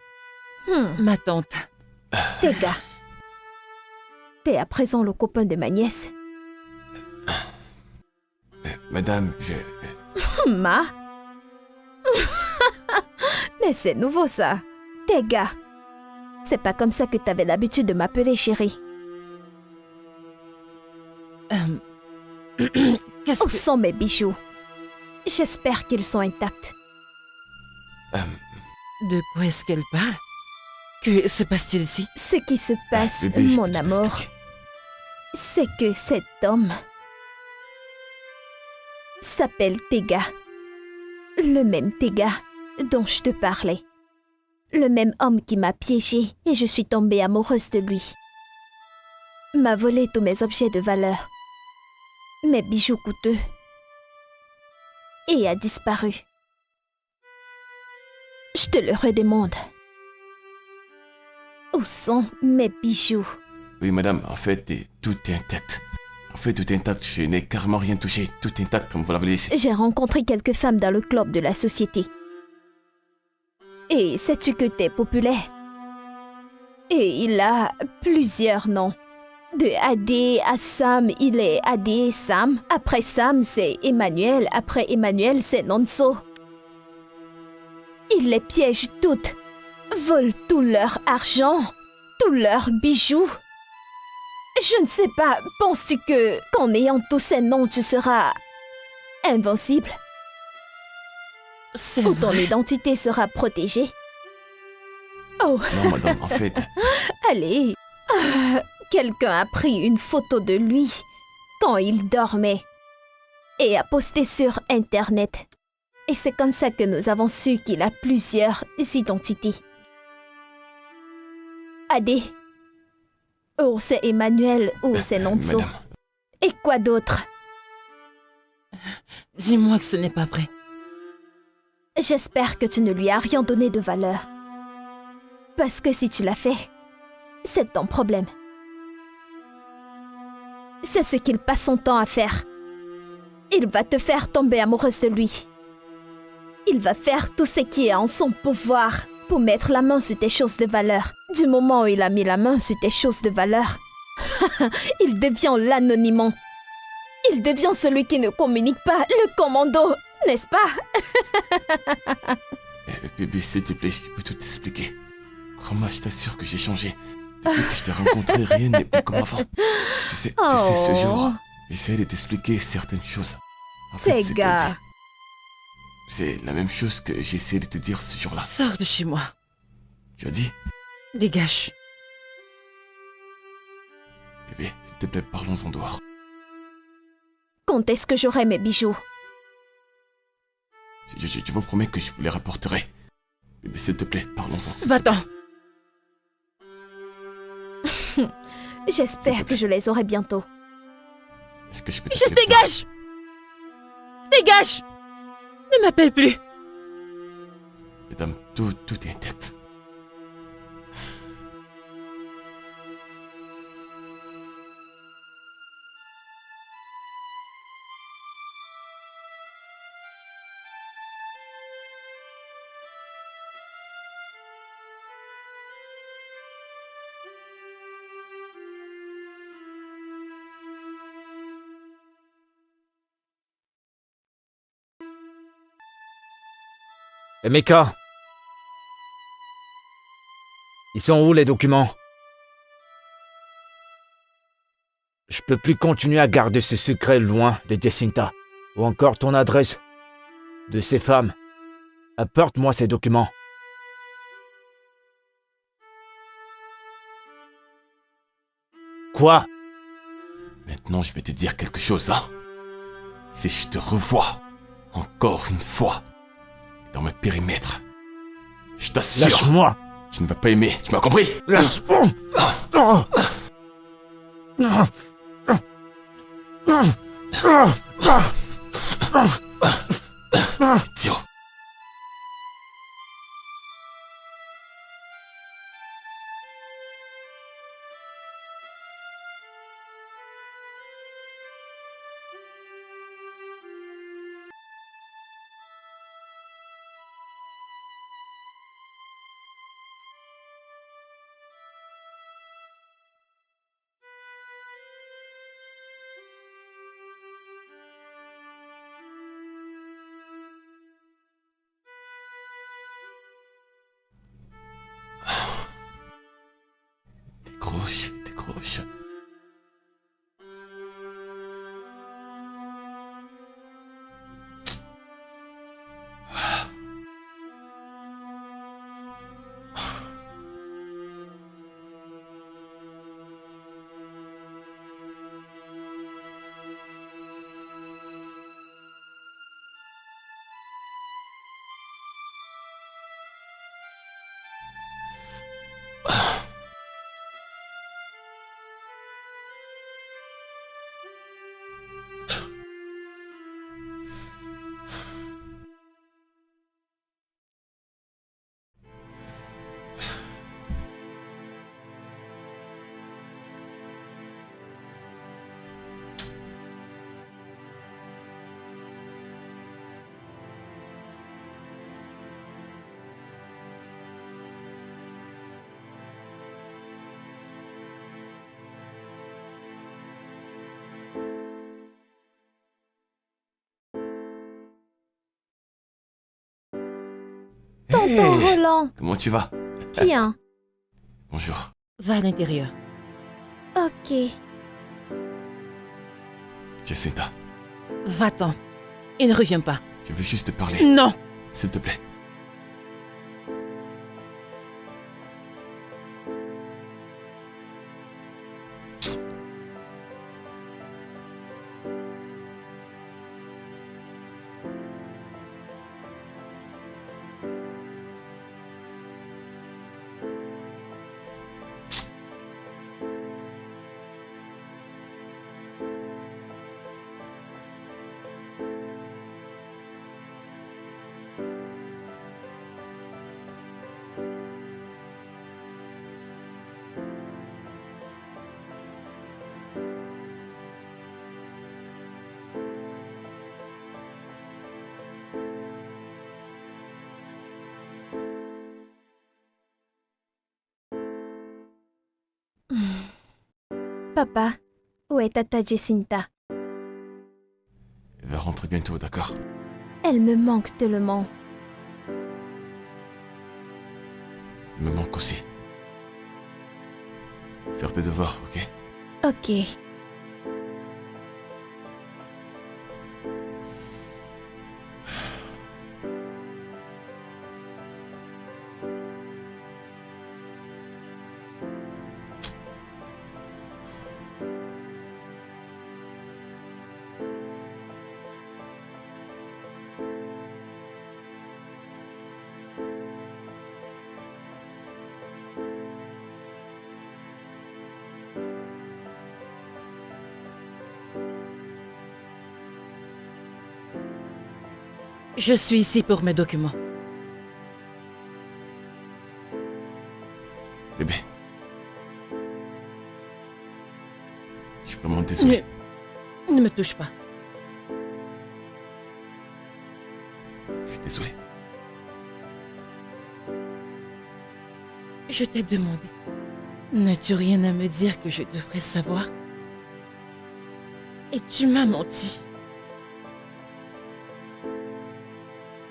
ma tante. Tega. T'es à présent le copain de ma nièce. Madame, je... Ma. Mais c'est nouveau ça. Tega. C'est pas comme ça que t'avais l'habitude de m'appeler chérie. Qu'est-ce Où que... sont mes bijoux? J'espère qu'ils sont intacts. De quoi est-ce qu'elle parle? Que se passe-t-il ici? Ce qui se passe, bébé, je peux mon tout amour, expliquer. c'est que cet homme s'appelle Tega. Le même Tega dont je te parlais. Le même homme qui m'a piégée et je suis tombée amoureuse de lui. M'a volé tous mes objets de valeur, mes bijoux coûteux, et a disparu. Je te le redemande. Où sont mes bijoux? Oui, madame, en fait, tout est intact. En fait, tout est intact. Je n'ai carrément rien touché. Tout est intact, comme vous l'avez laissé. J'ai rencontré quelques femmes dans le club de la société. Et sais-tu que t'es populaire? Et il a plusieurs noms. De Adé à Sam, il est Adé Sam. Après Sam, c'est Emmanuel. Après Emmanuel, c'est Nonso. Il les piège toutes. Vole tout leur argent, tous leurs bijoux. Je ne sais pas, penses-tu que qu'en ayant tous ces noms, tu seras invincible? C'est Ou ton vrai. identité sera protégée? Oh, Non, madame, en fait... allez. Quelqu'un a pris une photo de lui quand il dormait et a posté sur Internet. Et c'est comme ça que nous avons su qu'il a plusieurs identités. Adé. Ou c'est Emmanuel ou c'est Nonso. Madame, Et quoi d'autre? Dis-moi que ce n'est pas vrai. J'espère que tu ne lui as rien donné de valeur. Parce que si tu l'as fait, c'est ton problème. C'est ce qu'il passe son temps à faire. Il va te faire tomber amoureuse de lui. Il va faire tout ce qui est en son pouvoir pour mettre la main sur tes choses de valeur. Du moment où il a mis la main sur tes choses de valeur, il devient l'anonymat. Il devient celui qui ne communique pas, le commando, n'est-ce pas? bébé, s'il te plaît, je peux tout t'expliquer. Crois-moi, je t'assure que j'ai changé. Depuis que je t'ai rencontré, rien n'est plus comme avant. Tu sais, ce jour, j'essayais de t'expliquer certaines choses. En fait, ce que Tega. dit, c'est la même chose que j'ai essayé de te dire ce jour-là. Sors de chez moi. Tu as dit, Dégage. bébé, s'il te plaît, parlons en dehors. Quand est-ce que j'aurai mes bijoux? Je vous promets que je vous les rapporterai. Bébé, s'il te plaît, parlons-en. s'il te plaît. Va-t'en. J'espère que je les aurai bientôt. Est-ce que je peux te Juste dégage! Dégage! Ne m'appelle plus! Mesdames, tout est intact. Emeka, ils sont où les documents? Je peux plus continuer à garder ce secret loin de Jacinta. Ou encore ton adresse de ces femmes. Apporte-moi ces documents. Quoi? Maintenant, je vais te dire quelque chose, hein. Si je te revois, encore une fois, dans mes périmètres, je t'assure, Lâche-moi! tu ne vas pas aimer, tu m'as compris? Lâche-moi! Tio. Décroche. Tonton Roland, Comment tu vas? tiens. Bonjour. Va à l'intérieur. Ok. Jacinta, Va-t'en. Et ne reviens pas. je veux juste te parler, Non! s'il te plaît. Papa, où est Tata Jacinta? Elle va rentrer bientôt, d'accord? Elle me manque tellement. Elle me manque aussi. Faire tes devoirs, ok? Ok. Je suis ici pour mes documents. Bébé. Je suis vraiment désolé. Ne me touche pas. Je suis désolé. Je t'ai demandé. N'as-tu rien à me dire que je devrais savoir? Et tu m'as menti.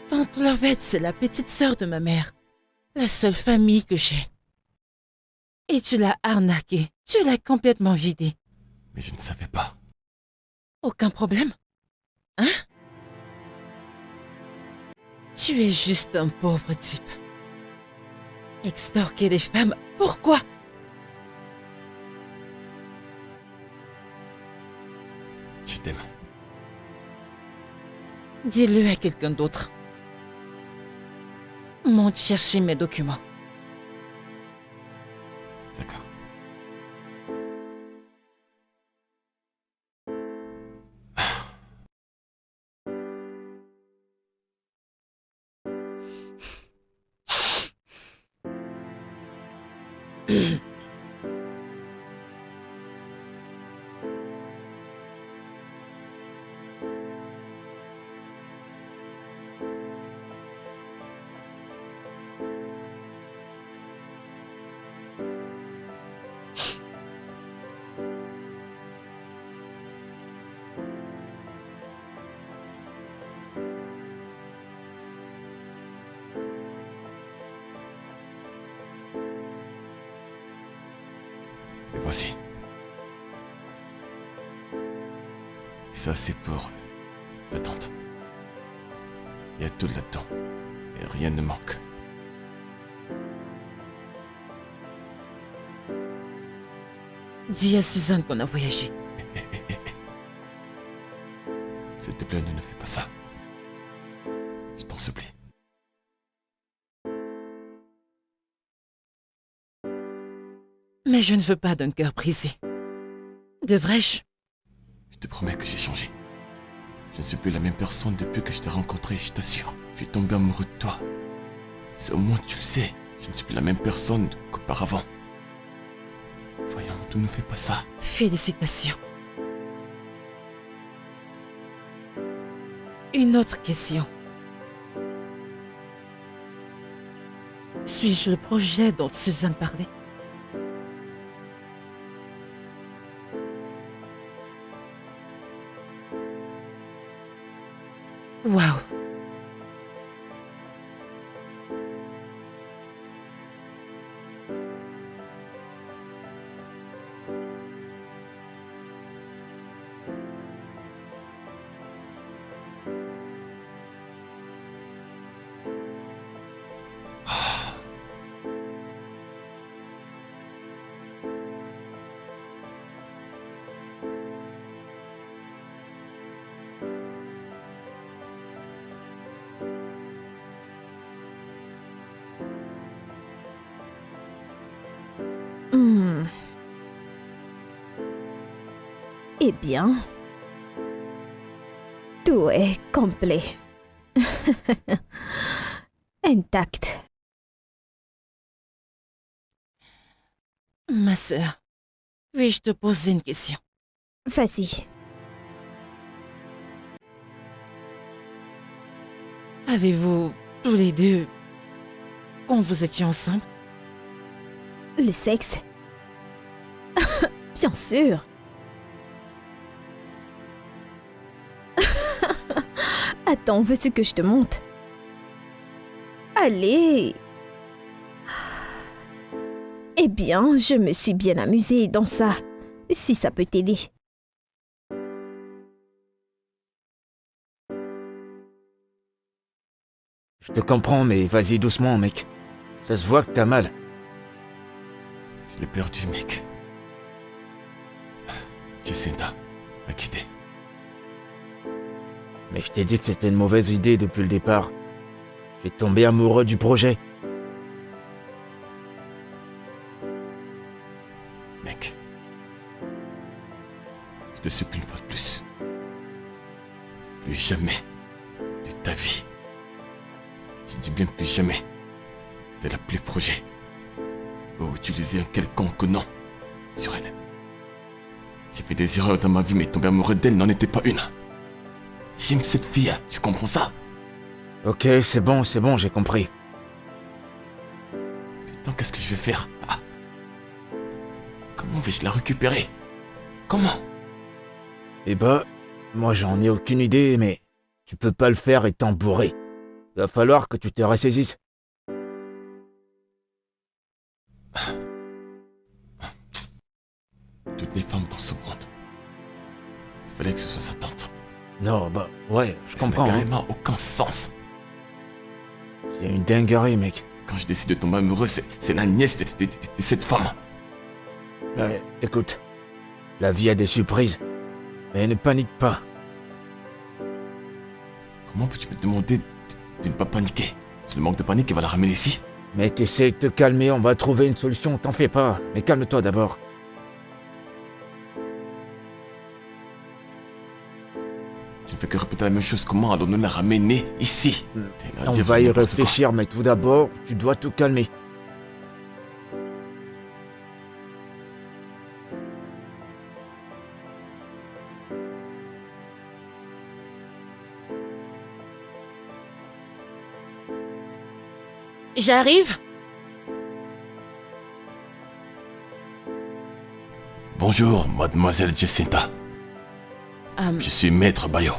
Tante Lovette, c'est la petite sœur de ma mère. La seule famille que j'ai. Et tu l'as arnaquée. Tu l'as complètement vidée. Mais je ne savais pas. Aucun problème? Hein? Tu es juste un pauvre type. Extorquer des femmes, pourquoi? Je t'aime. Dis-le à quelqu'un d'autre. Monte chercher mes documents. D'accord. Et voici. Ça, c'est pour ta tante. Il y a tout là-dedans. Et rien ne manque. Dis à Suzanne qu'on a voyagé. S'il te plaît, ne fais pas ça. Je t'en supplie. Mais je ne veux pas d'un cœur brisé. Devrais-je? Je te promets que j'ai changé. Je ne suis plus la même personne depuis que je t'ai rencontré, je t'assure. Je suis tombé amoureux de toi. C'est au moins tu le sais. Je ne suis plus la même personne qu'auparavant. Voyons, tu ne fais pas ça. Félicitations. Une autre question. Suis-je le projet dont Suzanne parlait? Waouh! Eh bien, tout est complet. Intact. Ma sœur, puis-je te poser une question? Vas-y. Avez-vous, tous les deux, quand vous étiez ensemble? Le sexe? Bien sûr. Attends, veux-tu que je te montre? Allez. Eh bien, je me suis bien amusée dans ça, si ça peut t'aider. Je te comprends, mais vas-y doucement, mec. Ça se voit que t'as mal. Je l'ai perdu, mec. Jacinta a quitté. Mais je t'ai dit que c'était une mauvaise idée depuis le départ. J'ai tombé amoureux du projet. Mec. Je te supplie une fois de plus. Plus jamais de ta vie Je dis bien plus jamais, de la plus projet, ou utiliser un quelconque nom sur elle. J'ai fait des erreurs dans ma vie, mais tomber amoureux d'elle n'en était pas une. J'aime cette fille, tu comprends ça? Ok, c'est bon, j'ai compris. Maintenant, qu'est-ce que je vais faire? Comment vais-je la récupérer? Comment? Eh ben, moi j'en ai aucune idée, mais tu peux pas le faire étant bourré. Il va falloir que tu te ressaisisses. Toutes les femmes dans ce monde. Il fallait que ce soit sa tante. Non, bah ouais, je Ça n'a comprends. Hein. carrément aucun sens. C'est une dinguerie, mec. Quand je décide de tomber amoureux, c'est la nièce de cette femme. Ouais, écoute, la vie a des surprises, mais ne panique pas. Comment peux-tu me demander de ne pas paniquer? C'est le manque de panique qui va la ramener ici. Mec, essaie de te calmer, on va trouver une solution, t'en fais pas. Mais calme-toi d'abord. Tu ne fais que répéter la même chose. Comment allons-nous la ramener ici? On va y réfléchir, mais tout d'abord, tu dois te calmer. J'arrive. Bonjour, mademoiselle Jacinta. Je suis maître Bayo,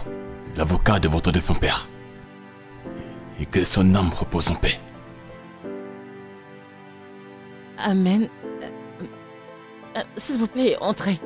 l'avocat de votre défunt père. Et que son âme repose en paix. Amen. S'il vous plaît, entrez.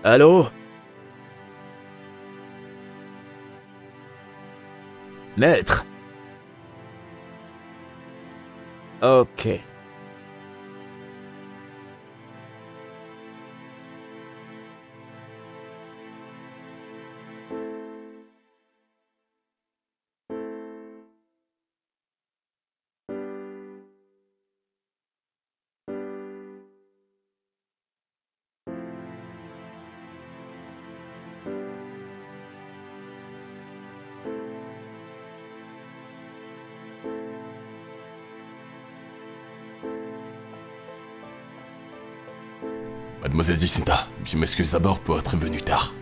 Allô? Maître? Ok. Mademoiselle Jacinta, je m'excuse d'abord pour être venu tard.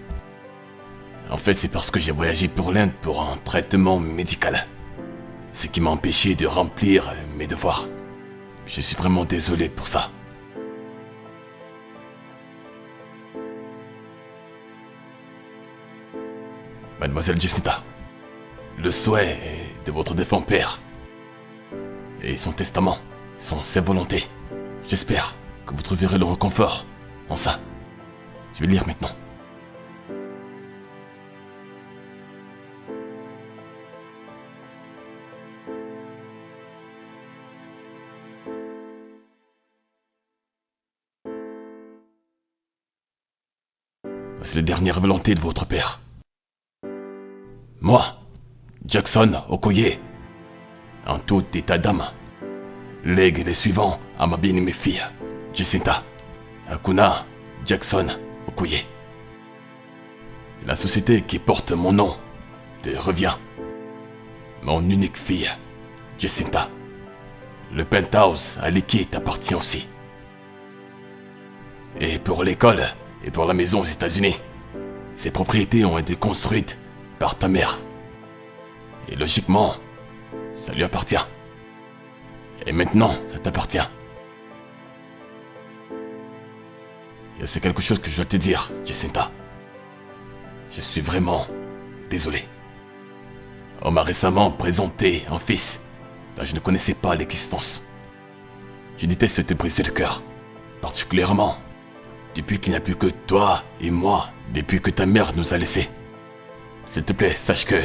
En fait, c'est parce que j'ai voyagé pour l'Inde pour un traitement médical. Ce qui m'a empêché de remplir mes devoirs. Je suis vraiment désolé pour ça. Mademoiselle Jacinta, le souhait de votre défunt père et son testament sont ses volontés. J'espère que vous trouverez le réconfort en ça. Je vais lire maintenant. C'est la dernière volonté de votre père. Moi, Jackson Okoye, en tout état d'âme, lègue les suivants à ma bien-aimée fille, Jacinta Akuna Jackson Okoye. La société qui porte mon nom te revient. Mon unique fille, Jacinta. Le penthouse à Liki t'appartient aussi. Et pour l'école et pour la maison aux États-Unis, ces propriétés ont été construites par ta mère. Et logiquement, ça lui appartient. Et maintenant, ça t'appartient. Et c'est quelque chose que je dois te dire, Jacinta. Je suis vraiment désolé. On m'a récemment présenté un fils dont je ne connaissais pas l'existence. Je déteste te briser le cœur, particulièrement depuis qu'il n'y a plus que toi et moi, depuis que ta mère nous a laissés. S'il te plaît, sache que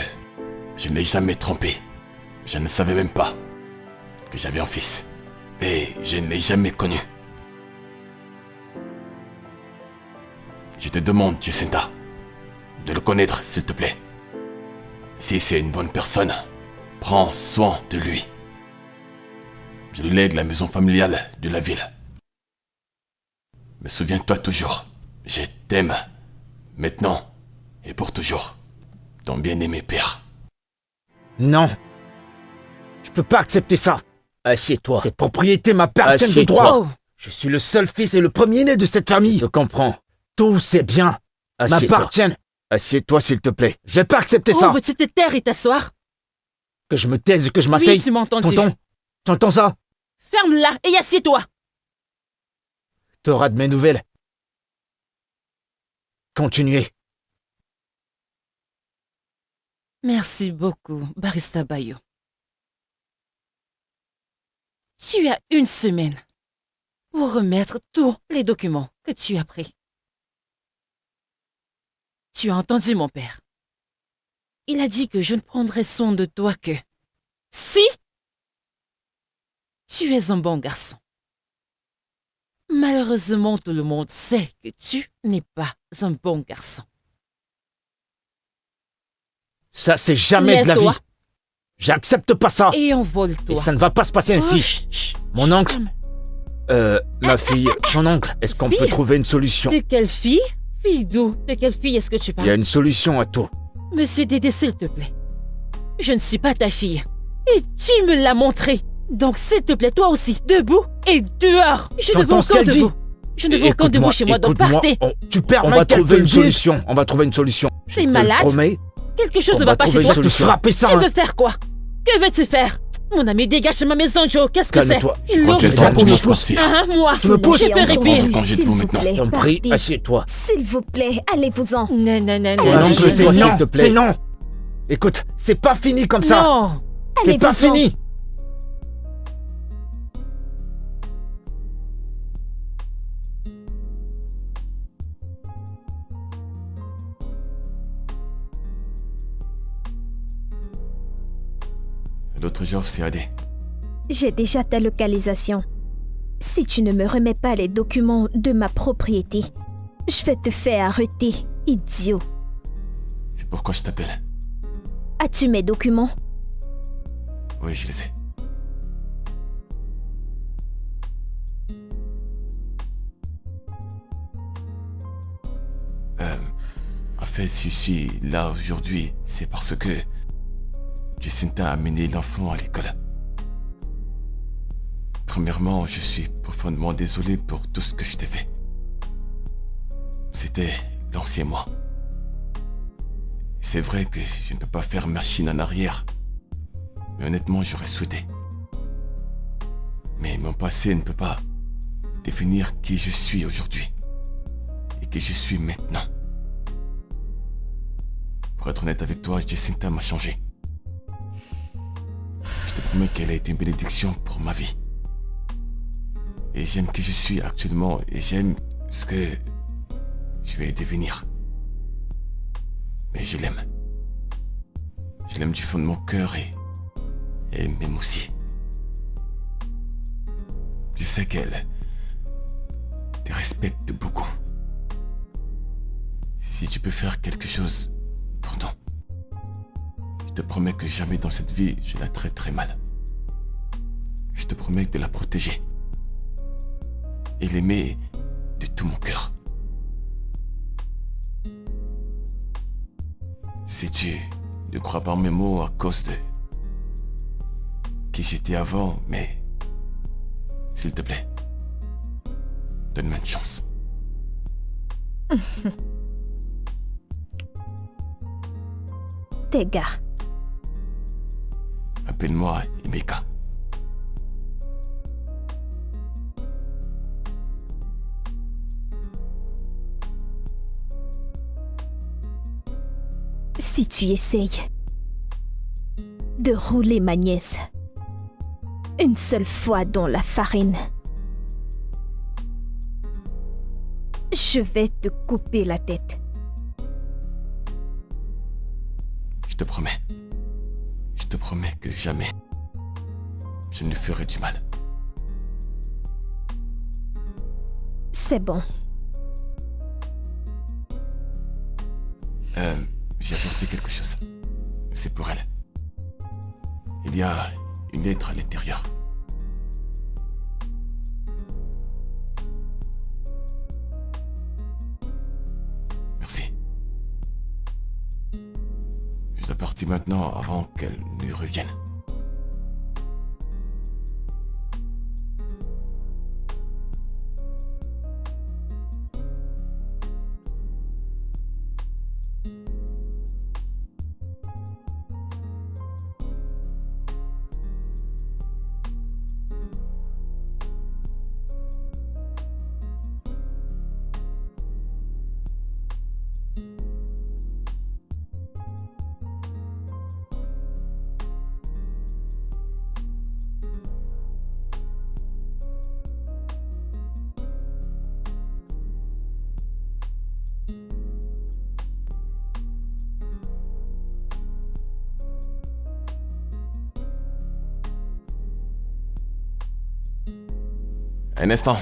je ne l'ai jamais trompé. Je ne savais même pas que j'avais un fils. Et je ne l'ai jamais connu. Je te demande, Jacinta, de le connaître, s'il te plaît. Si c'est une bonne personne, prends soin de lui. Je lui lègue la maison familiale de la ville. Mais souviens-toi toujours, je t'aime, maintenant et pour toujours, ton bien-aimé père. Non. Je peux pas accepter ça. Assieds-toi. Cette propriété m'appartient de Assieds-toi. droit. Oh, Je suis le seul fils et le premier-né de cette famille. Je comprends. Tous ces biens Assieds-toi. m'appartiennent. Assieds-toi, s'il te plaît. Je vais pas accepter oh, ça. veux-tu te taire et t'asseoir? Que je me taise, que je Oui, m'asseye. tu m'as entendu. Tonton, tu entends ça? Ferme-la et assieds-toi. T'auras de mes nouvelles. Continuez. Merci beaucoup, Barista Bayo. Tu as 1 semaine pour remettre tous les documents que tu as pris. Tu as entendu mon père. Il a dit que je ne prendrai soin de toi que si tu es un bon garçon. Malheureusement, tout le monde sait que tu n'es pas un bon garçon. Ça, c'est jamais de la vie. Lève-toi J'accepte pas ça. et Et envole-toi. ça ne va pas se passer Oh, ainsi. chut, chut, Mon chut, oncle. calme. Ma fille, son oncle, est-ce qu'on peut Fille. trouver une solution? De quelle fille? Fille d'où? De quelle fille est-ce que tu Il y parles? a une solution à tout. Monsieur Dédé, s'il te plaît. Je ne suis pas ta fille. Et tu me l'as montré. Donc, s'il te plaît, toi aussi, debout et dehors. Je ne veux T'entends ce aucun qu'elle dit? debout. Je ne veux aucun debout chez moi, donc Écoute-moi, partez. tu perds On ma va trouver trouver une une solution. On va trouver une solution. Je T'es te le malade? promets. Quelque chose on ne va va pas chez trouver toi. une solution. frapper ça, Tu hein. veux faire quoi? Que veux-tu faire? Mon ami, dégage de ma maison, Joe. Qu'est-ce que c'est? Calme-toi. Je crois Lourd, qu'il est c'est temps pour de nous me tous. partir. Ah, moi. Tu me pousses? Je peux J'ai répondre. entendu, congé de s'il vous vous maintenant. plaît, T'en prie, partez. assieds-toi. S'il vous plaît, allez-vous-en. Non, non, non, non. Mon Mon oncle, oncle, c'est c'est non, non. te plaît. C'est non. Écoute, c'est pas fini comme ça. Non. C'est pas Allez-vous-en. fini. L'autre jour, c'est Adé. J'ai déjà ta localisation. Si tu ne me remets pas les documents de ma propriété, je vais te faire arrêter, idiot. C'est pourquoi je t'appelle. As-tu mes documents? Oui, je les ai. En fait, si je suis là aujourd'hui, c'est parce que Jacinta a amené l'enfant à l'école. Premièrement, je suis profondément désolé pour tout ce que je t'ai fait. C'était l'ancien moi. C'est vrai que je ne peux pas faire machine en arrière. Mais honnêtement, j'aurais souhaité. Mais mon passé ne peut pas définir qui je suis aujourd'hui. Et qui je suis maintenant. Pour être honnête avec toi, Jacinta m'a changé. Je te promets qu'elle a été une bénédiction pour ma vie. Et j'aime qui je suis actuellement et j'aime ce que je vais devenir. Mais je l'aime. Je l'aime du fond de mon cœur et elle m'aime aussi. Je sais qu'elle te respecte beaucoup. Si tu peux faire quelque chose pour nous, je te promets que jamais dans cette vie je la traiterai mal. Je te promets de la protéger et l'aimer de tout mon cœur. Si tu ne crois pas en mes mots à cause de qui j'étais avant, mais s'il te plaît, donne-moi une chance. Tes gars. Appelle-moi Emeka. Si tu essayes de rouler ma nièce une seule fois dans la farine, je vais te couper la tête. Je te promets. Je te promets que jamais je ne lui ferai du mal. C'est bon. J'ai apporté quelque chose. C'est pour elle. Il y a une lettre à l'intérieur. Merci. Je dois partir maintenant avant qu'elle ne revienne. Un instant.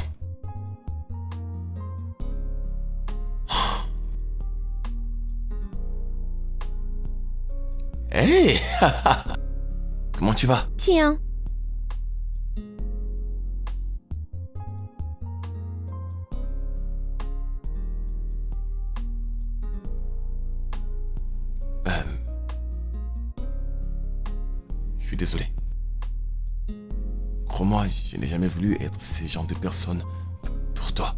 Hey! Comment tu vas? Tiens, Je suis désolé. Crois-moi, je n'ai jamais voulu être ce genre de personne pour toi.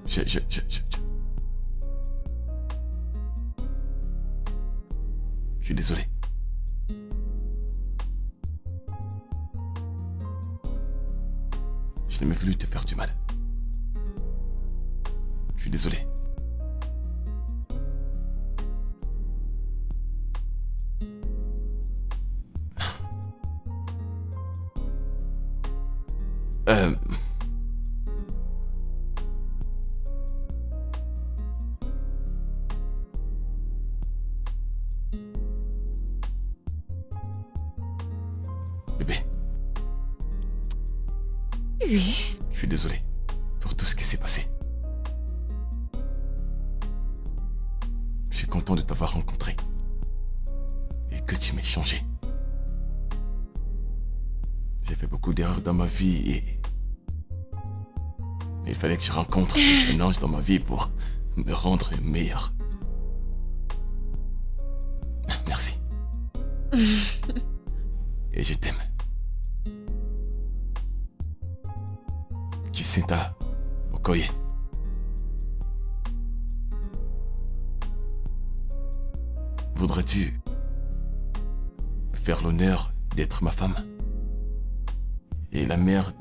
Je... Je suis désolé. Je n'ai jamais voulu te faire du mal. Je suis désolé. Bébé, Oui. je suis désolé pour tout ce qui s'est passé. Je suis content de t'avoir rencontré et que tu m'aies changé. J'ai fait beaucoup d'erreurs dans ma vie et il fallait que je rencontre un ange dans ma vie pour me rendre meilleur. Merci. Et je t'aime. Jacinta Okoye. Voudrais-tu me faire l'honneur d'être ma femme et la mère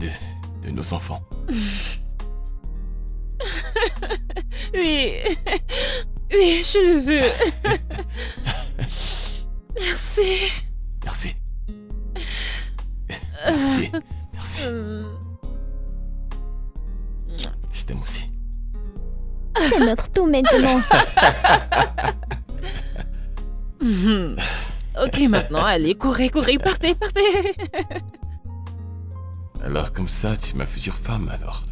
de nos enfants? Oui. Oui, je le veux. Merci. Merci. Merci. Merci. Je t'aime aussi. c'est notre tour maintenant. Ok, maintenant, allez, courez, partez. Alors comme ça, tu es ma future femme alors.